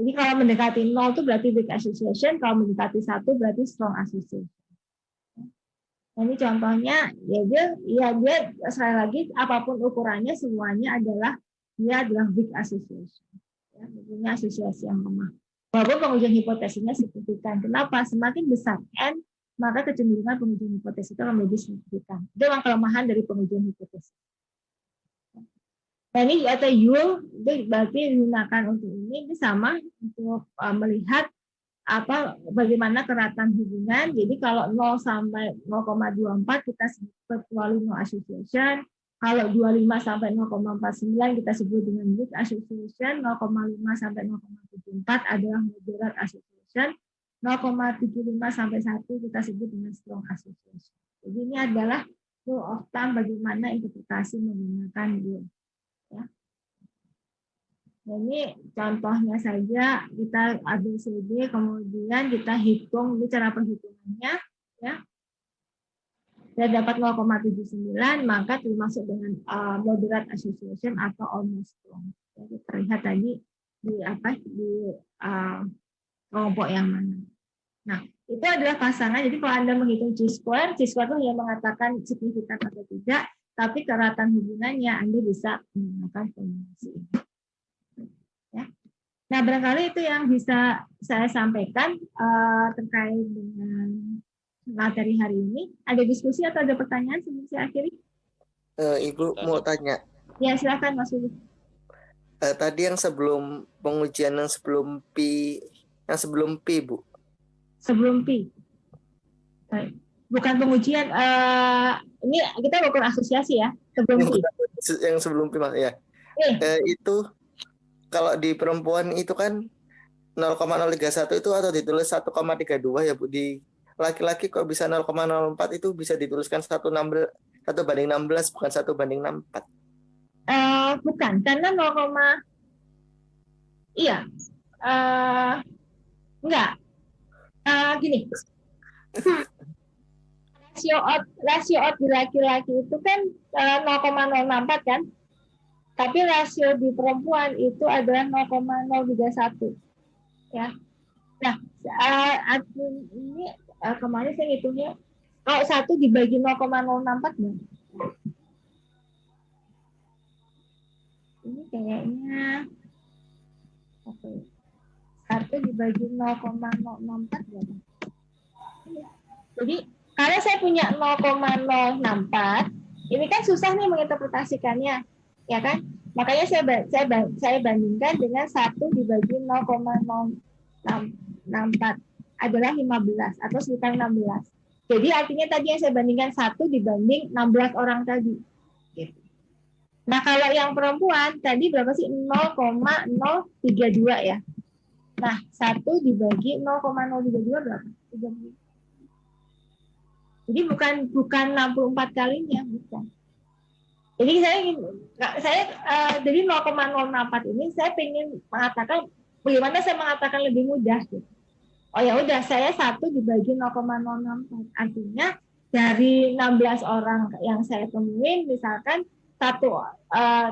Jadi kalau mendekati 0 itu berarti weak association, kalau mendekati 1 berarti strong association. Nah, ini contohnya, dia sekali lagi apapun ukurannya semuanya adalah dia adalah weak association. Ya, punya asosiasi yang lemah. Walaupun pengujian hipotesisnya signifikan. Kenapa? Semakin besar N, maka kecenderungan pengujian hipotesis itu akan lebih signifikan. Itu memang kelemahan dari pengujian hipotesis. Nah, ini atau Yule itu berarti digunakan untuk ini sama untuk melihat bagaimana keratan hubungan. Jadi kalau 0 sampai 0,24 kita sebut no association. Kalau 25 sampai 0,49 kita sebut dengan weak association. 0,5 sampai 0,74 adalah moderate association. 0,75 sampai 1 kita sebut dengan strong association. Jadi ini adalah rule of thumb bagaimana interpretasi menggunakan Yule. Ya. Nah, ini contohnya saja kita ABCD, kemudian kita hitung ini cara perhitungannya, ya. Dan dapat 0,79, maka termasuk dengan moderate association atau almost strong. Jadi terlihat tadi di kelompok yang mana. Nah, itu adalah pasangan. Jadi kalau Anda menghitung C-square itu hanya mengatakan signifikan atau tidak, tapi keratan hubungannya Anda bisa menggunakan kombinasi ini. Ya. Nah, barangkali itu yang bisa saya sampaikan terkait dengan materi hari ini. Ada diskusi atau ada pertanyaan sebelum saya akhiri? Ibu mau tanya. Ya, silakan Mas Uli. Tadi yang sebelum pengujian yang sebelum P, Bu. Sebelum P. Baik. Bukan pengujian, ini kita ukur asosiasi ya, sebelum P. Yang sebelum P, Mas, ya. Itu kalau di perempuan itu kan 0,031 itu atau ditulis 1,32 ya, Bu. Di laki-laki kok bisa 0,04 itu bisa dituliskan 1/16 bukan 1/64. Bukan, karena enggak. Gini. Rasio odd di laki-laki itu kan 0,064 kan? Tapi rasio di perempuan itu adalah 0,031. Ya. Nah, ini kemarin saya hitungnya kalau 1 dibagi 0,064 ya. Ini kayaknya oke. 1 dibagi 0,064 berapa? Jadi kalau saya punya 0,064, ini kan susah nih menginterpretasikannya, ya kan? Makanya saya bandingkan dengan 1 dibagi 0,064 adalah 15 atau sekitar 16. Jadi artinya tadi yang saya bandingkan 1 dibanding 16 orang tadi. Gitu. Nah kalau yang perempuan tadi berapa sih? 0,032 ya. Nah 1 dibagi 0,032 berapa? 30. Jadi bukan 64 kalinya, bukan. Jadi dari 0,064 ini saya ingin mengatakan bagaimana saya mengatakan lebih mudah gitu. Oh ya udah, saya 1 dibagi 0,064. Artinya dari 16 orang yang saya temuin, misalkan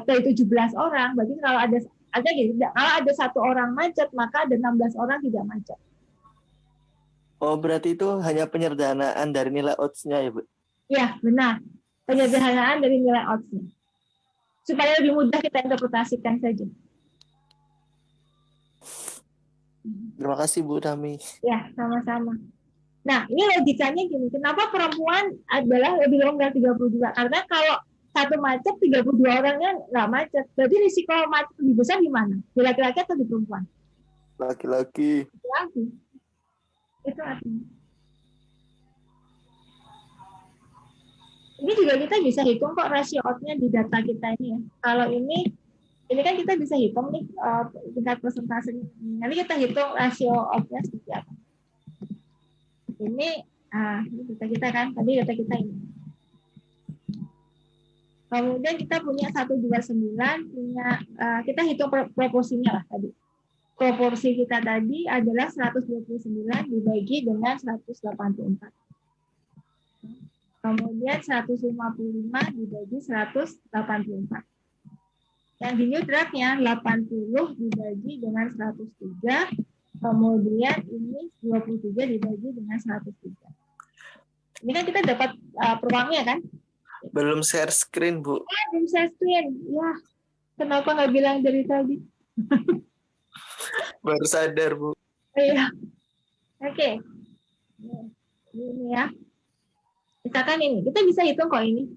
dari 17 orang, berarti kalau ada satu orang macet, maka ada 16 orang tidak macet. Oh, berarti itu hanya penyederhanaan dari nilai odds-nya ya, Bu? Ya, benar. Penyederhanaan dari nilai odds-nya. Supaya lebih mudah kita interpretasikan saja. Terima kasih Bu Tami. Ya, sama-sama. Nah, ini logikanya gini. Kenapa perempuan adalah lebih longgar 32? Karena kalau satu macet, 32 orangnya nggak macet. Berarti risiko macet lebih besar di mana? Di laki-laki atau di perempuan? Laki-laki. Laki. Itu artinya. Ini juga kita bisa hitung kok rasio odd-nya di data kita ini ya. Kalau ini kan kita bisa hitung nih tingkat persentasenya. Nanti kita hitung rasio odd-nya seperti apa. Ini data kita kan, tadi data kita ini. Kemudian kita punya 129, kita hitung proporsinya lah tadi. Proporsi kita tadi adalah 129 dibagi dengan 184. Kemudian 155 dibagi 184. Yang di new draftnya 80 dibagi dengan 103. Kemudian ini 23 dibagi dengan 103. Ini kan kita dapat peluangnya kan? Belum share screen, Bu. Belum share screen. Ya, kenapa nggak bilang dari tadi? Baru sadar, Bu. Iya. Oke. Ini ya. Misalkan ini, kita bisa hitung kok ini.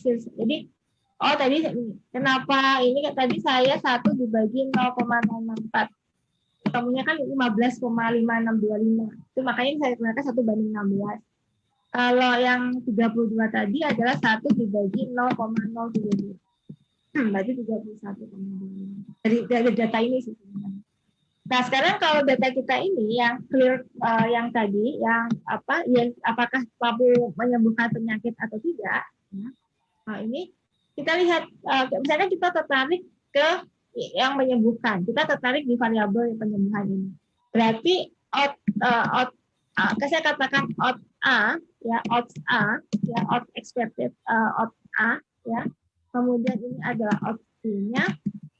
Jadi, tadi ini. Kenapa ini tadi saya 1 dibagi 0,064. Ketemunya kan 15,5625. Itu makanya saya gunakan 1/16. Kalau yang 32 tadi adalah 1 dibagi 0,032. Berarti 31,25. Dari data ini sih sebenarnya. Nah, sekarang kalau data kita ini yang clear, yang tadi, yang apakah mampu menyembuhkan penyakit atau tidak? Ya. Nah, ini kita lihat, misalnya kita tertarik ke yang menyembuhkan, kita tertarik di variabel penyembuhan ini. Berarti saya katakan odds A, ya odds A, ya odds expected odds A, ya. Kemudian ini adalah odds B-nya,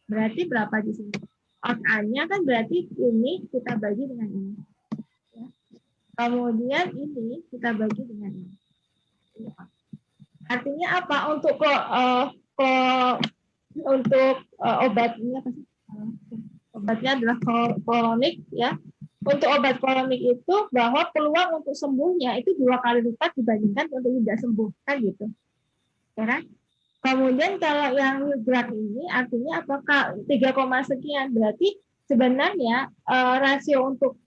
berarti berapa di sini? Odds A-nya kan berarti ini kita bagi dengan ini. Ya. Kemudian ini kita bagi dengan ini. Artinya apa? Untuk obatnya apa sih? Obatnya adalah kronik, ya. Untuk obat kronik itu bahwa peluang untuk sembuhnya itu 2 kali lipat dibandingkan untuk tidak sembuh, kan gitu. Ya. Kemudian kalau yang drug ini artinya apakah 3, sekian, berarti sebenarnya rasio untuk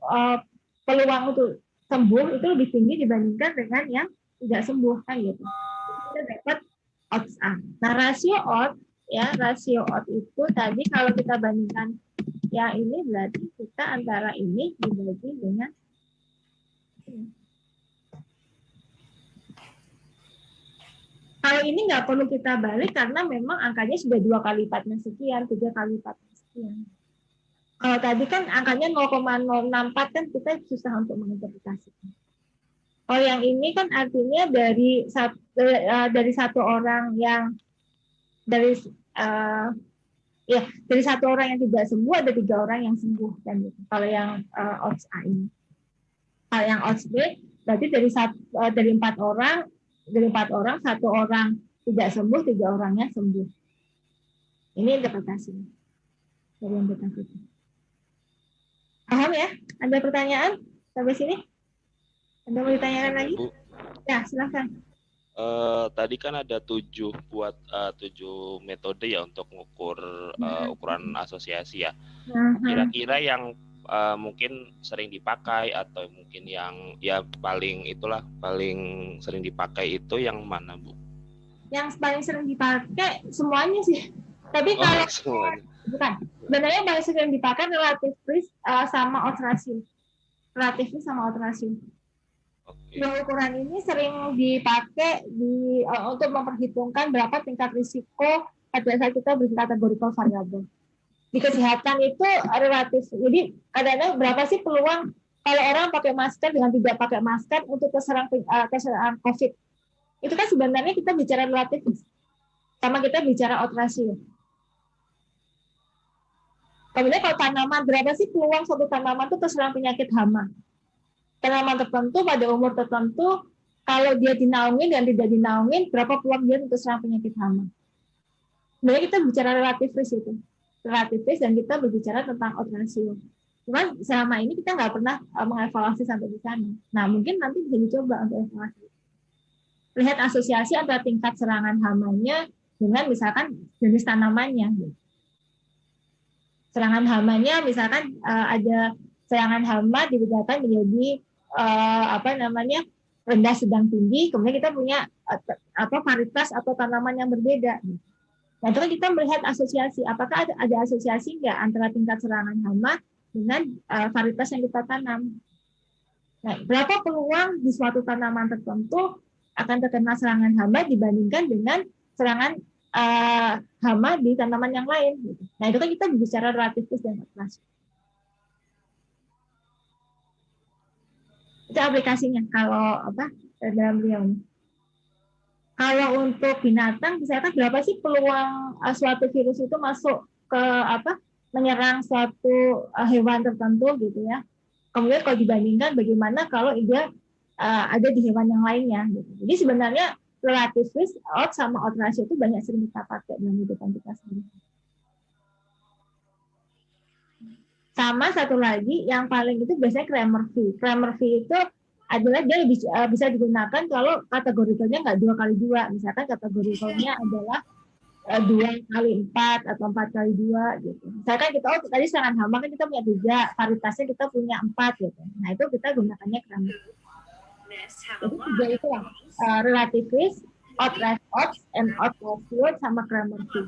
peluang untuk sembuh itu lebih tinggi dibandingkan dengan yang tidak sembuh, kan gitu. Kita dapat odds A. Nah, rasio odds itu tadi kalau kita bandingkan yang ini berarti kita antara ini dibagi dengan ini. Kalau ini nggak perlu kita balik karena memang angkanya sudah 2 kali lipatnya sekian, 3 kali lipatnya sekian. Kalau tadi kan angkanya 0,064 kan kita susah untuk menginterpretasikan. Oh, yang ini kan artinya dari satu orang yang dari satu orang yang tidak sembuh ada 3 orang yang sembuh kan gitu. Kalau yang odds A ini. Kalau yang odds B berarti dari 4 orang 1 orang tidak sembuh, 3 orangnya sembuh. Ini interpretasinya dari yang kita itu. Paham ya? Ada pertanyaan sampai sini? Ada mau ditanyakan lagi? Ya, silakan. Tadi kan ada 7 metode ya untuk mengukur ukuran asosiasi ya. Kira-kira yang mungkin sering dipakai atau mungkin yang ya paling sering dipakai itu yang mana, Bu? Yang paling sering dipakai semuanya sih. Tapi kalau bukan, sebenarnya paling sering dipakai relatif risk sama odds ratio. Relatif risk sama odds ratio. Okay. Ukuran ini sering dipakai untuk memperhitungkan berapa tingkat risiko pada saat kita berkategorikan variabel. Di kesehatan itu relatif. Jadi kadang-kadang berapa sih peluang kalau orang pakai masker dengan tidak pakai masker untuk terserang COVID? Itu kan sebenarnya kita bicara relatif sama kita bicara odds ratio. Kemudian kalau tanaman, berapa sih peluang suatu tanaman itu terserang penyakit hama? Tanaman tertentu pada umur tertentu, kalau dia dinaungin dan tidak dinaungin, berapa peluang dia untuk terserang penyakit hama? Sebenarnya kita bicara relatif risk itu. Relativis dan kita berbicara tentang odds ratio. Cuman selama ini kita nggak pernah mengevaluasi sampai di sana. Nah, mungkin nanti bisa dicoba untuk evaluasi. Lihat asosiasi antara tingkat serangan hamanya dengan misalkan jenis tanamannya. Serangan hamanya misalkan ada serangan hama dibedakan menjadi rendah, sedang, tinggi. Kemudian kita punya varietas atau tanaman yang berbeda. Nah, itu kan kita melihat asosiasi. Apakah ada asosiasi nggak antara tingkat serangan hama dengan varietas yang kita tanam? Nah, berapa peluang di suatu tanaman tertentu akan terkena serangan hama dibandingkan dengan serangan hama di tanaman yang lain? Nah, itu kan kita bicara relativis dan relasi. Itu aplikasinya kalau dalam beliau ini. Kalau untuk binatang, misalkan berapa sih peluang suatu virus itu masuk ke menyerang suatu hewan tertentu gitu ya. Kemudian kalau dibandingkan bagaimana kalau dia ada di hewan yang lainnya gitu. Jadi sebenarnya relatif risk odds sama odds ratio itu banyak sering kita pakai dalam kehidupan kita sendiri. Sama satu lagi yang paling itu biasanya Cramer fee. Cramer fee itu adalah dia bisa digunakan kalau kategorikalnya nggak 2x2. Misalkan kategorikalnya adalah 2x4 atau 4x2 gitu. Misalkan kita tadi serangan hama kan kita punya 3, varietasnya kita punya 4 gitu. Nah itu kita gunakannya Cramer fee. Jadi 3 itu lah, relativis, odd left odds, and odd left field sama Cramer fee.